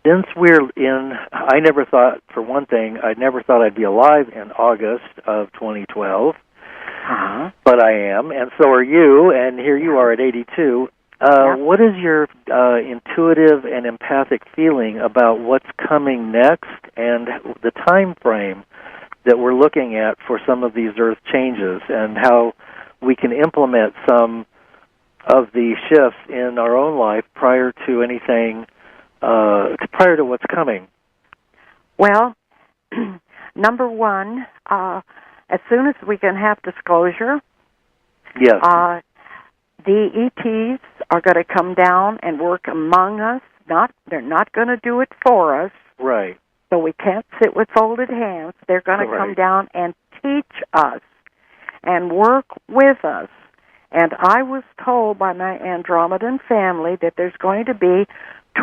B: since we're I never thought, for one thing, I never thought I'd be alive in August of 2012, but I am, and so are you, and here you are at 82. What is your intuitive and empathic feeling about what's coming next and the time frame that we're looking at for some of these earth changes, and how we can implement some of the shifts in our own life prior to anything, prior to what's coming?
C: Well, number one, as soon as we can have disclosure,
B: yes,
C: the ETs are going to come down and work among us. They're not going to do it for us.
B: right.
C: So we can't sit with folded hands. They're going to come down and teach us and work with us. And I was told by my Andromedan family that there's going to be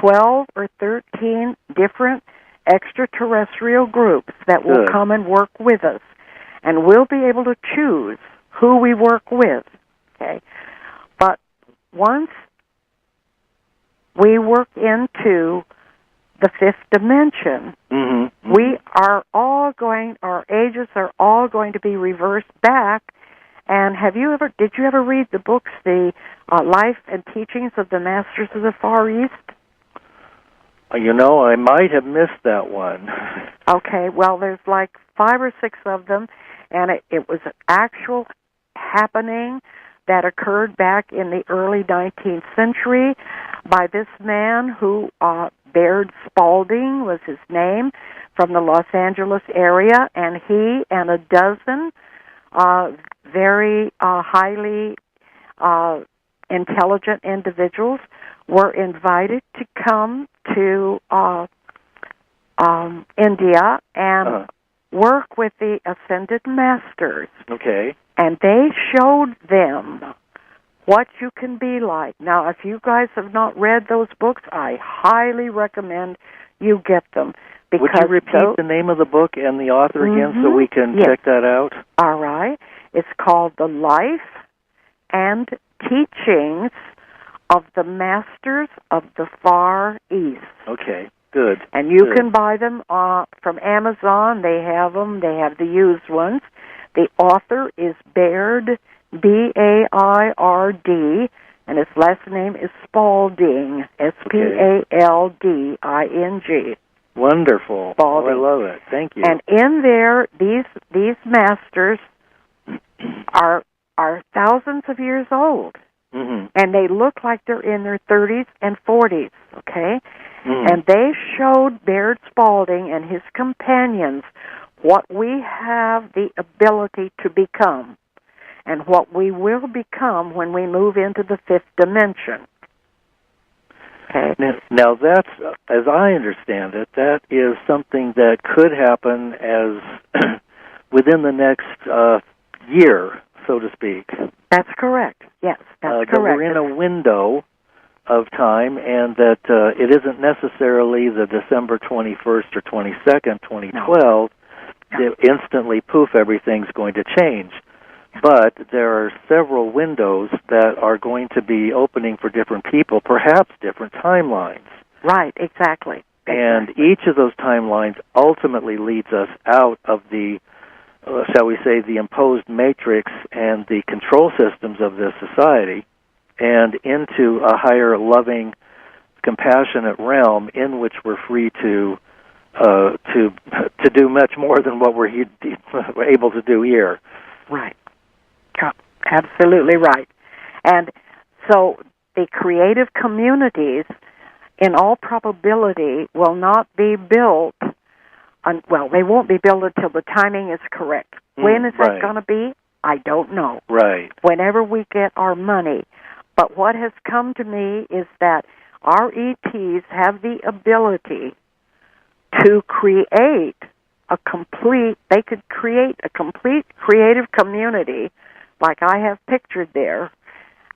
C: 12 or 13 different extraterrestrial groups that will come and work with us. And we'll be able to choose who we work with. Okay? But once we work into the fifth dimension, we are all going, our ages are all going to be reversed back. And did you ever read the books, the Life and Teachings of the Masters of the Far East?
B: I might have missed that one.
C: Okay, well, there's like 5 or 6 of them, and it was an actual happening that occurred back in the early 19th century by this man who, Baird Spalding was his name, from the Los Angeles area, and he and a dozen very highly intelligent individuals were invited to come to India and work with the Ascended Masters.
B: Okay.
C: And they showed them what you can be like. Now, if you guys have not read those books, I highly recommend you get them.
B: Would you repeat the name of the book and the author again so we can check that out?
C: All right. It's called The Life and Teachings of the Masters of the Far East.
B: Okay, good.
C: And you can buy them from Amazon. They have them. They have the used ones. The author is Baird, B-A-I-R-D, and his last name is Spalding, S-P-A-L-D-I-N-G.
B: Wonderful. Oh, I love it. Thank you.
C: And in there, these masters are thousands of years old, and they look like they're in their 30s and 40s, okay? And they showed Baird Spalding and his companions what we have the ability to become and what we will become when we move into the fifth dimension. Okay.
B: Now that's, as I understand it, that is something that could happen as within the next year, so to speak.
C: That's correct. Yes, that's correct.
B: We're in a window of time, and that it isn't necessarily the December 21st or 22nd, 2012, instantly, poof, everything's going to change. But there are several windows that are going to be opening for different people, perhaps different timelines.
C: Right, exactly.
B: And each of those timelines ultimately leads us out of the, shall we say, the imposed matrix and the control systems of this society and into a higher, loving, compassionate realm in which we're free to do much more than what we're able to do here.
C: Right. Absolutely right. And so the creative communities, in all probability, will not be built, they won't be built until the timing is correct. When is that going to be? I don't know.
B: Right.
C: Whenever we get our money. But what has come to me is that our ETs have the ability to create they could create a complete creative community like I have pictured there.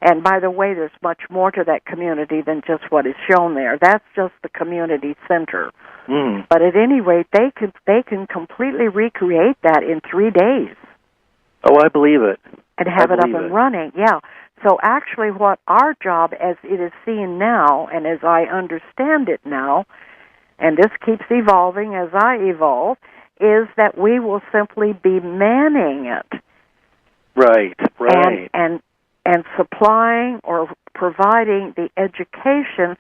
C: And by the way, there's much more to that community than just what is shown there. That's just the community center. But at any rate, they can completely recreate that in 3 days.
B: Oh, I believe it.
C: And have it up and running, yeah. So actually what our job as it is seen now, and as I understand it now, and this keeps evolving as I evolve, is that we will simply be manning it.
B: Right.
C: And supplying or providing the education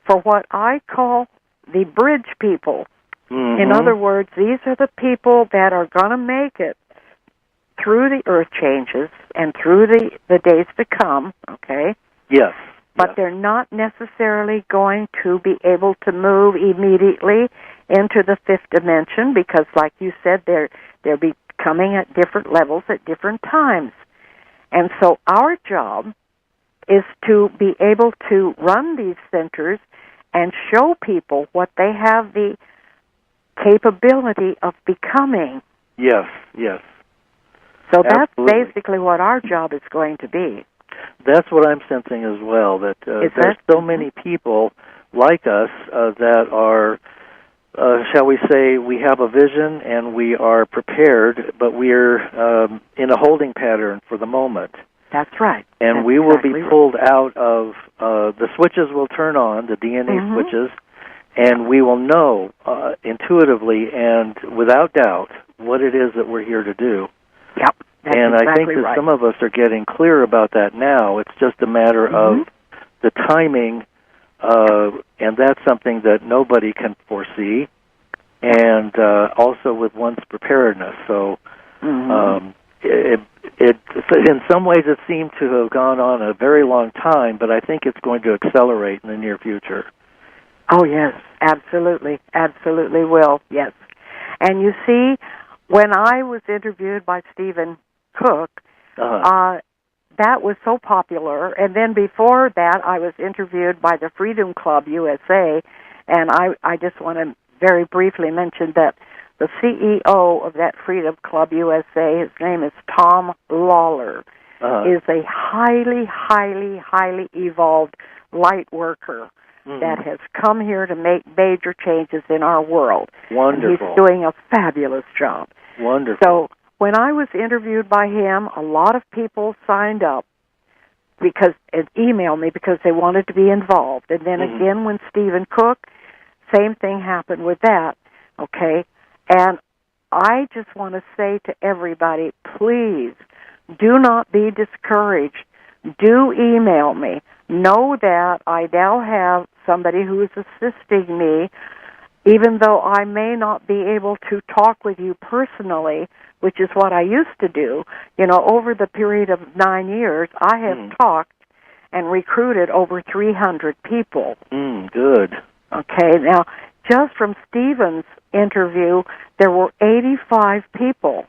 C: for what I call the bridge people. In other words, these are the people that are going to make it through the earth changes and through the days to come, okay?
B: Yes.
C: But
B: yes.
C: they're not necessarily going to be able to move immediately into the fifth dimension because, like you said, they'll be coming at different levels at different times. And so our job is to be able to run these centers and show people what they have the capability of becoming.
B: Yes, yes.
C: So
B: Absolutely.
C: That's basically what our job is going to be.
B: That's what I'm sensing as well, that there's so many people like us that are, shall we say, we have a vision and we are prepared, but we're in a holding pattern for the moment.
C: That's right.
B: And
C: That's
B: we will
C: exactly
B: be pulled out of, the switches will turn on, the DNA switches, and we will know intuitively and without doubt what it is that we're here to do.
C: Yep. That's
B: and
C: exactly
B: I think that
C: right.
B: some of us are getting clear about that now. It's just a matter of the timing, and that's something that nobody can foresee, and also with one's preparedness. So it in some ways it seemed to have gone on a very long time, but I think it's going to accelerate in the near future.
C: Oh, yes, absolutely. Absolutely will, yes. And you see, when I was interviewed by Stephen Cook, that was so popular. And then before that, I was interviewed by the Freedom Club USA, and I just want to very briefly mention that the CEO of that Freedom Club USA, his name is Tom Lawler, is a highly, highly, highly evolved light worker that has come here to make major changes in our world.
B: Wonderful.
C: And he's doing a fabulous job.
B: Wonderful.
C: So when I was interviewed by him, a lot of people signed up and emailed me because they wanted to be involved. And then again, when Stephen Cook, same thing happened with that, okay? And I just want to say to everybody, please do not be discouraged. Do email me. Know that I now have somebody who is assisting me, even though I may not be able to talk with you personally, which is what I used to do. You know, over the period of 9 years, I have talked and recruited over 300 people.
B: Good.
C: Okay, now, just from Stephen's interview, there were 85 people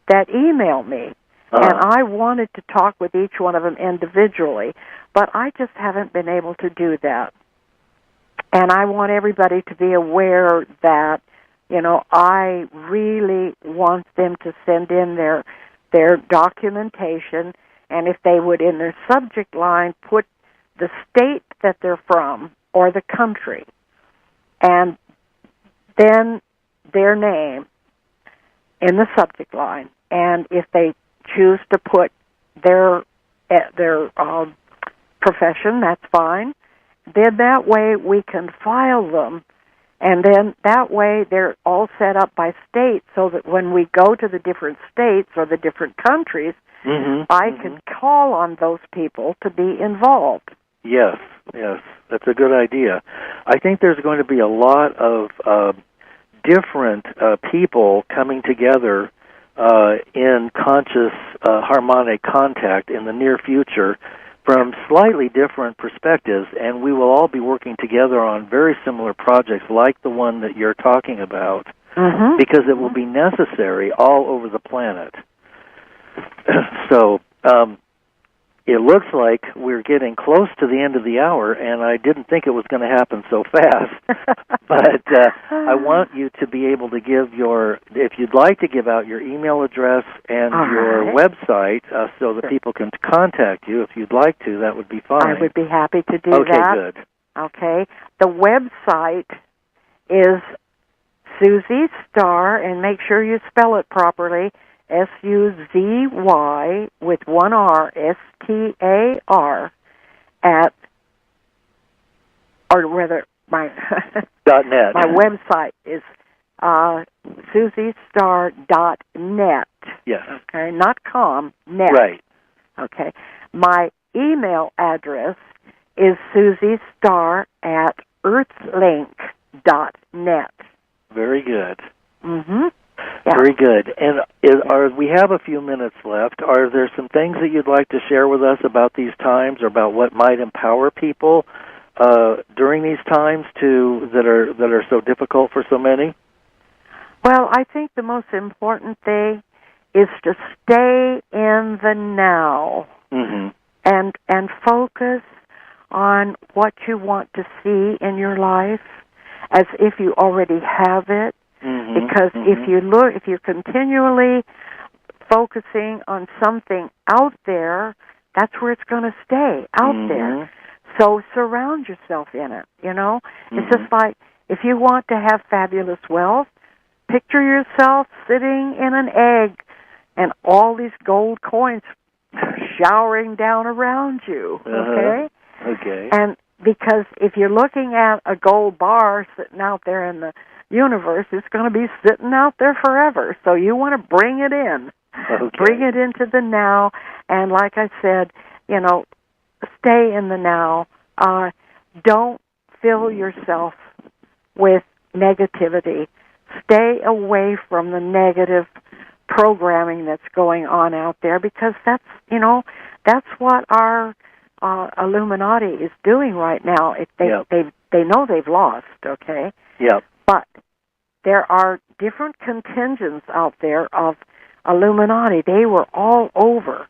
C: that emailed me, and I wanted to talk with each one of them individually, but I just haven't been able to do that. And I want everybody to be aware that, you know, I really want them to send in their documentation, and if they would, in their subject line, put the state that they're from or the country, and then their name in the subject line. And if they choose to put their profession, that's fine. Then that way we can file them, and then that way they're all set up by state so that when we go to the different states or the different countries, I can call on those people to be involved.
B: Yes, that's a good idea. I think there's going to be a lot of different people coming together in conscious harmonic contact in the near future from slightly different perspectives, and we will all be working together on very similar projects like the one that you're talking about, because it will be necessary all over the planet. So it looks like we're getting close to the end of the hour, and I didn't think it was going to happen so fast. But I want you to be able to give if you'd like to give out your email address and your website so that people can contact you. If you'd like to, that would be fine.
C: I would be happy to do that.
B: Okay, good.
C: Okay. The website is SUZY STAR, and make sure you spell it properly, SUZY with one R, STAR, my
B: .net.
C: My website is SUZYSTAR.net.
B: Yes.
C: Okay, not .com, net.
B: Right.
C: Okay. My email address is SUZYSTAR@earthlink.net.
B: Very good.
C: Yeah.
B: Very good. And we have a few minutes left. Are there some things that you'd like to share with us about these times, or about what might empower people during these times that are so difficult for so many?
C: Well, I think the most important thing is to stay in the now, and focus on what you want to see in your life as if you already have it. Because if you're continually focusing on something out there, that's where it's going to stay, out there. So surround yourself in it, you know. It's just like, if you want to have fabulous wealth, picture yourself sitting in an egg and all these gold coins showering down around you, okay?
B: Okay.
C: And because if you're looking at a gold bar sitting out there in the universe, it's going to be sitting out there forever. So you want to bring it in.
B: Okay.
C: Bring it into the now. And like I said, you know, stay in the now. Don't fill yourself with negativity. Stay away from the negative programming that's going on out there, because that's what our Illuminati is doing right now. They know they've lost, okay?
B: Yep.
C: But there are different contingents out there of Illuminati. They were all over,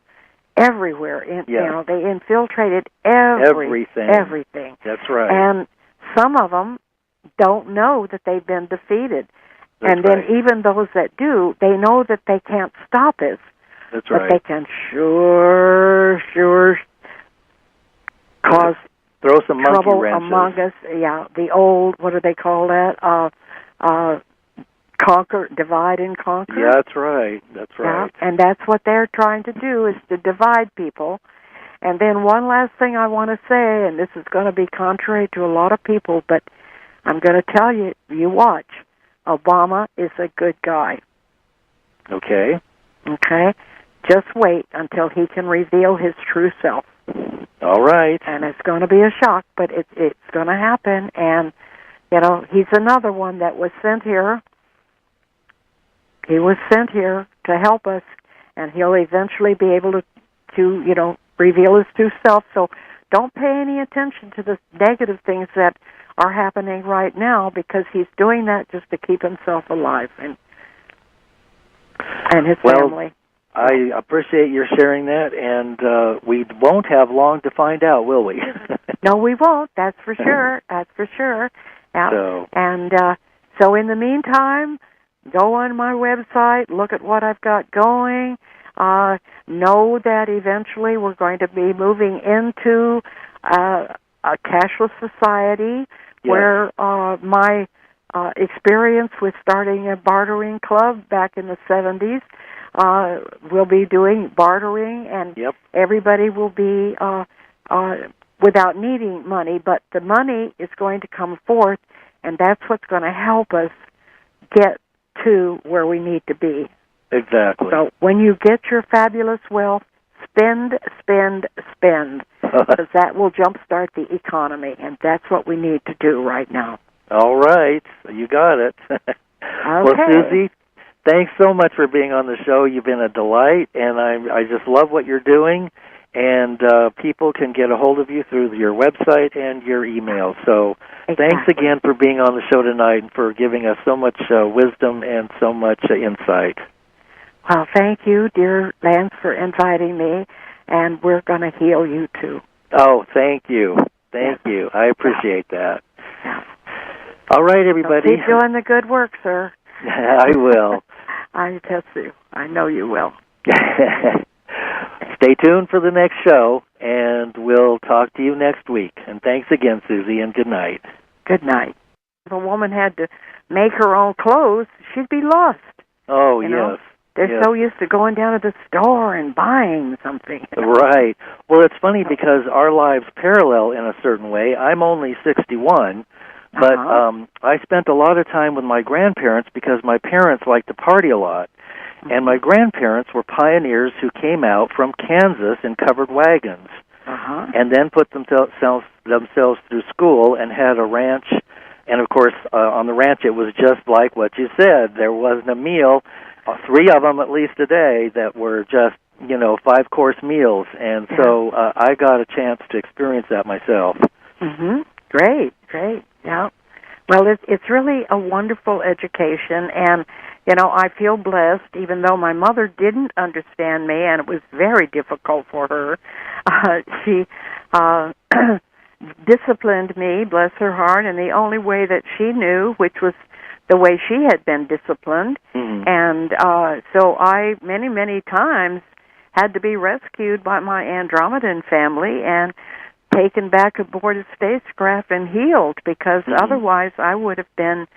C: everywhere. You know, they infiltrated everything.
B: That's right.
C: And some of them don't know that they've been defeated.
B: That's
C: and then
B: right.
C: even those that do, they know that they can't stop us.
B: That's
C: but
B: right.
C: They can sure cause
B: throw some monkey
C: trouble
B: wrenches
C: among us. Yeah, the old, what do they call that? Divide and conquer.
B: Yeah, that's right. That's right.
C: Yeah, and that's what they're trying to do, is to divide people. And then one last thing I want to say, and this is going to be contrary to a lot of people, but I'm going to tell you, you watch. Obama is a good guy.
B: Okay.
C: Okay? Just wait until he can reveal his true self.
B: All right.
C: And it's going to be a shock, but it's going to happen. And, you know, he's another one that was sent here. He was sent here to help us, and he'll eventually be able to you know, reveal his true self. So don't pay any attention to the negative things that are happening right now, because he's doing that just to keep himself alive and his family.
B: I appreciate your sharing that, and we won't have long to find out, will we?
C: No, we won't. That's for sure. That's for sure. Yeah. And so in the meantime, go on my website, look at what I've got going. Know that eventually we're going to be moving into a cashless society, where my experience with starting a bartering club back in the 70s, we'll be doing bartering, and everybody will be without needing money, but the money is going to come forth, and that's what's going to help us get to where we need to be.
B: Exactly.
C: So when you get your fabulous wealth, spend, because that will jumpstart the economy, and that's what we need to do right now.
B: All right. You got it.
C: Okay.
B: Well, Susie, thanks so much for being on the show. You've been a delight, and I just love what you're doing. And people can get a hold of you through your website and your email. So thanks again for being on the show tonight and for giving us so much wisdom and so much insight.
C: Well, thank you, dear Lance, for inviting me, and we're going to heal you, too.
B: Oh, thank you. Thank you. I appreciate that.
C: Yeah.
B: All right, everybody.
C: So keep doing the good work, sir.
B: I will.
C: I test you. I know you will.
B: Stay tuned for the next show, and we'll talk to you next week. And thanks again, Susie, and good night.
C: Good night. If a woman had to make her own clothes, she'd be lost.
B: Oh,
C: you
B: yes.
C: know? They're so used to going down to the store and buying something.
B: Right. Well, it's funny because our lives parallel in a certain way. I'm only 61, but I spent a lot of time with my grandparents because my parents liked to party a lot. And my grandparents were pioneers who came out from Kansas in covered wagons and then put themselves through school and had a ranch And, of course, on the ranch, it was just like what you said. There wasn't a meal, 3 of them at least a day, that were just, 5-course meals. And so I got a chance to experience that myself.
C: Mm-hmm. Great, yeah. Well, it's really a wonderful education, and, I feel blessed, even though my mother didn't understand me, and it was very difficult for her. She disciplined me, bless her heart, in the only way that she knew, which was the way she had been disciplined.
B: Mm-hmm.
C: And so I, many, many times, had to be rescued by my Andromedan family and taken back aboard a spacecraft and healed, because otherwise I would have been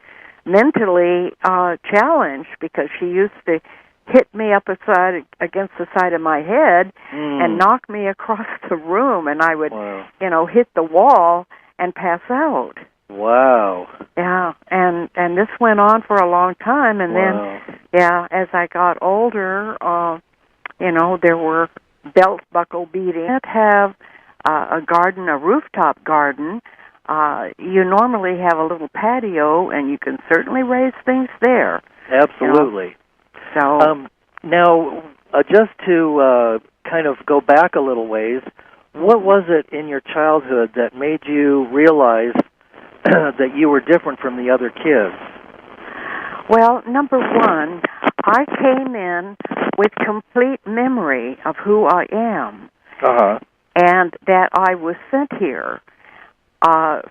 C: mentally challenged, because she used to hit me up against the side of my head and knock me across the room, and I would, hit the wall and pass out.
B: Wow.
C: Yeah, and this went on for a long time, and then, as I got older, there were belt buckle beatings. You have a garden, a rooftop garden. You normally have a little patio, and you can certainly raise things there.
B: Absolutely.
C: So
B: now, just to kind of go back a little ways, what was it in your childhood that made you realize that you were different from the other kids?
C: Well, number one, I came in with complete memory of who I am, and that I was sent here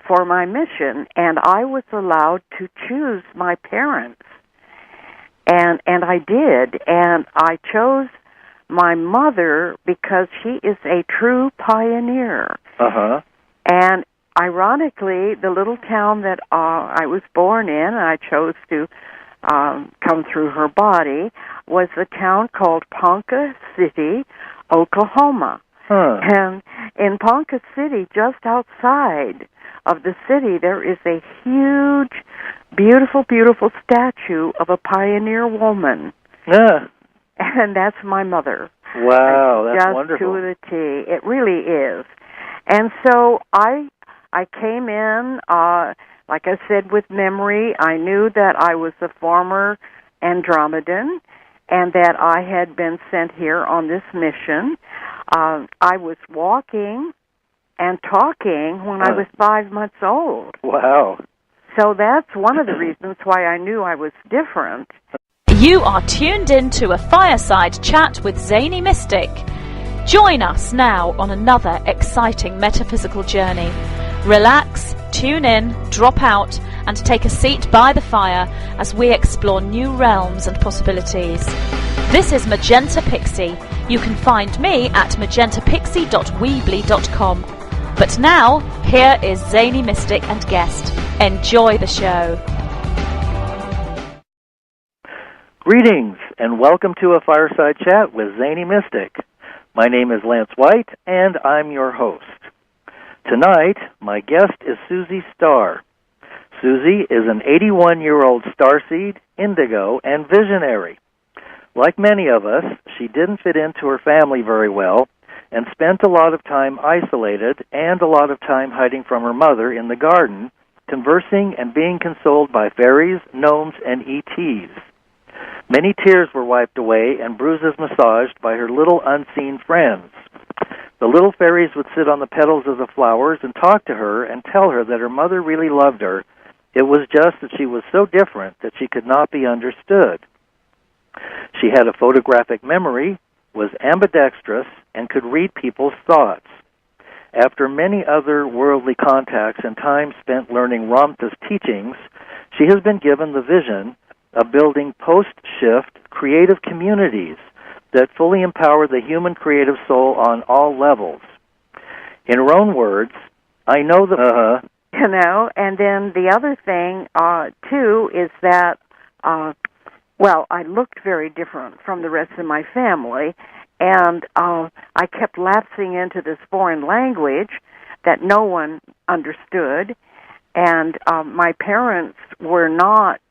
C: for my mission, and I was allowed to choose my parents. And I did, and I chose my mother because she is a true pioneer. And ironically, the little town that I was born in, and I chose to come through her body, was a town called Ponca City, Oklahoma. And in Ponca City, just outside of the city, there is a huge, beautiful, beautiful statue of a pioneer woman.
B: Yeah.
C: And that's my mother.
B: Wow, that's
C: just
B: wonderful.
C: To the T. It really is. And so I came in, like I said, with memory. I knew that I was a former Andromedan and that I had been sent here on this mission. I was walking and talking when I was 5 months old.
B: Wow.
C: So that's one of the reasons why I knew I was different.
A: You are tuned in to a Fireside Chat with Zany Mystic. Join us now on another exciting metaphysical journey. Relax, tune in, drop out, and take a seat by the fire as we explore new realms and possibilities. This is Magenta Pixie. You can find me at magentapixie.weebly.com. But now, here is Zany Mystic and guest. Enjoy the show.
B: Greetings, and welcome to a Fireside Chat with Zany Mystic. My name is Lance White, and I'm your host. Tonight, my guest is Suzy Star. Suzy is an 81-year-old starseed, indigo, and visionary. Like many of us, she didn't fit into her family very well and spent a lot of time isolated and a lot of time hiding from her mother in the garden, conversing and being consoled by fairies, gnomes, and ETs. Many tears were wiped away and bruises massaged by her little unseen friends. The little fairies would sit on the petals of the flowers and talk to her and tell her that her mother really loved her. It was just that she was so different that she could not be understood. She had a photographic memory, was ambidextrous, and could read people's thoughts. After many other worldly contacts and time spent learning Ramtha's teachings, she has been given the vision of building post-shift creative communities that fully empower the human creative soul on all levels. In her own words, I know that...
C: and then the other thing, too, is that, I looked very different from the rest of my family, and I kept lapsing into this foreign language that no one understood, and my parents were not...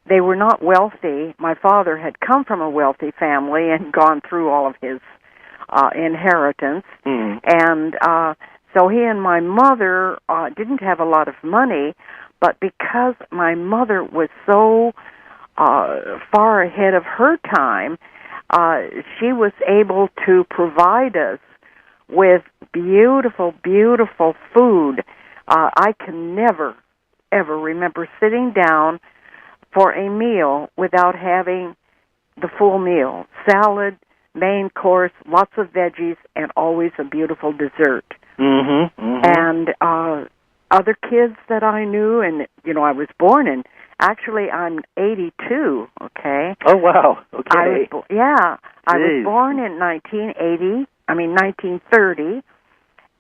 C: They were not wealthy. My father had come from a wealthy family and gone through all of his inheritance. And so he and my mother didn't have a lot of money, But because my mother was so far ahead of her time, she was able to provide us with beautiful, beautiful food. I can never, ever remember sitting down for a meal without having the full meal. Salad, main course, lots of veggies, and always a beautiful dessert.
B: Mm-hmm, mm-hmm.
C: And other kids that I knew, and, I was born in, actually, I'm 82, okay?
B: Oh, wow, okay.
C: I was born in 1930,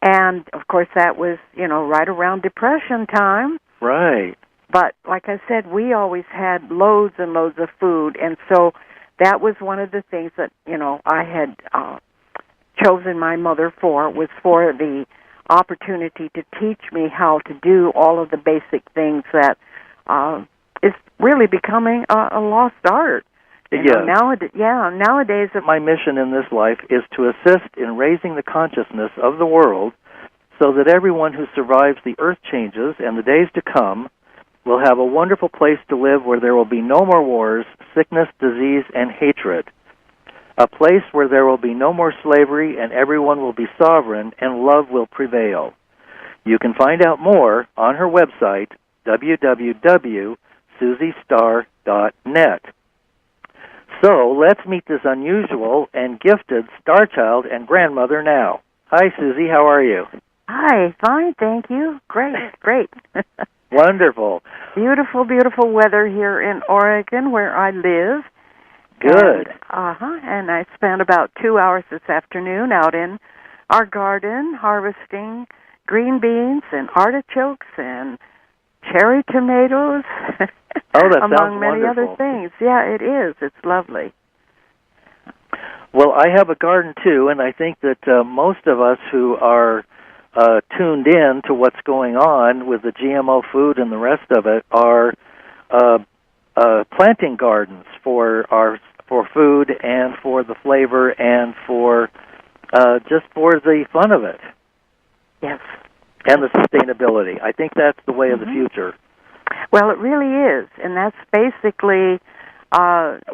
C: and, of course, that was, right around Depression time.
B: Right.
C: But, like I said, we always had loads and loads of food, and so that was one of the things that, I had chosen my mother was for the opportunity to teach me how to do all of the basic things that is really becoming a lost art. Nowadays.
B: My mission in this life is to assist in raising the consciousness of the world so that everyone who survives the earth changes and the days to come will have a wonderful place to live where there will be no more wars, sickness, disease, and hatred. A place where there will be no more slavery and everyone will be sovereign and love will prevail. You can find out more on her website, www.SUZYSTAR.net. So let's meet this unusual and gifted star child and grandmother now. Hi, Susie. How are you?
C: Hi. Fine, thank you. Great.
B: Wonderful.
C: Beautiful, beautiful weather here in Oregon where I live.
B: Good.
C: And I spent about 2 hours this afternoon out in our garden harvesting green beans and artichokes and cherry tomatoes.
B: Oh, that
C: among
B: sounds
C: many
B: wonderful.
C: other things. Yeah, it is. It's lovely.
B: Well, I have a garden too, and I think that most of us who are tuned in to what's going on with the GMO food and the rest of it are planting gardens for food and for the flavor and for just for the fun of it.
C: Yes.
B: And the sustainability. I think that's the way of the future.
C: Well, it really is, and that's basically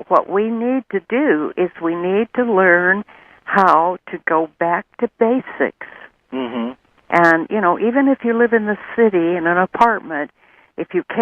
C: what we need to do is we need to learn how to go back to basics.
B: Mm-hmm.
C: And, even if you live in the city in an apartment, if you can't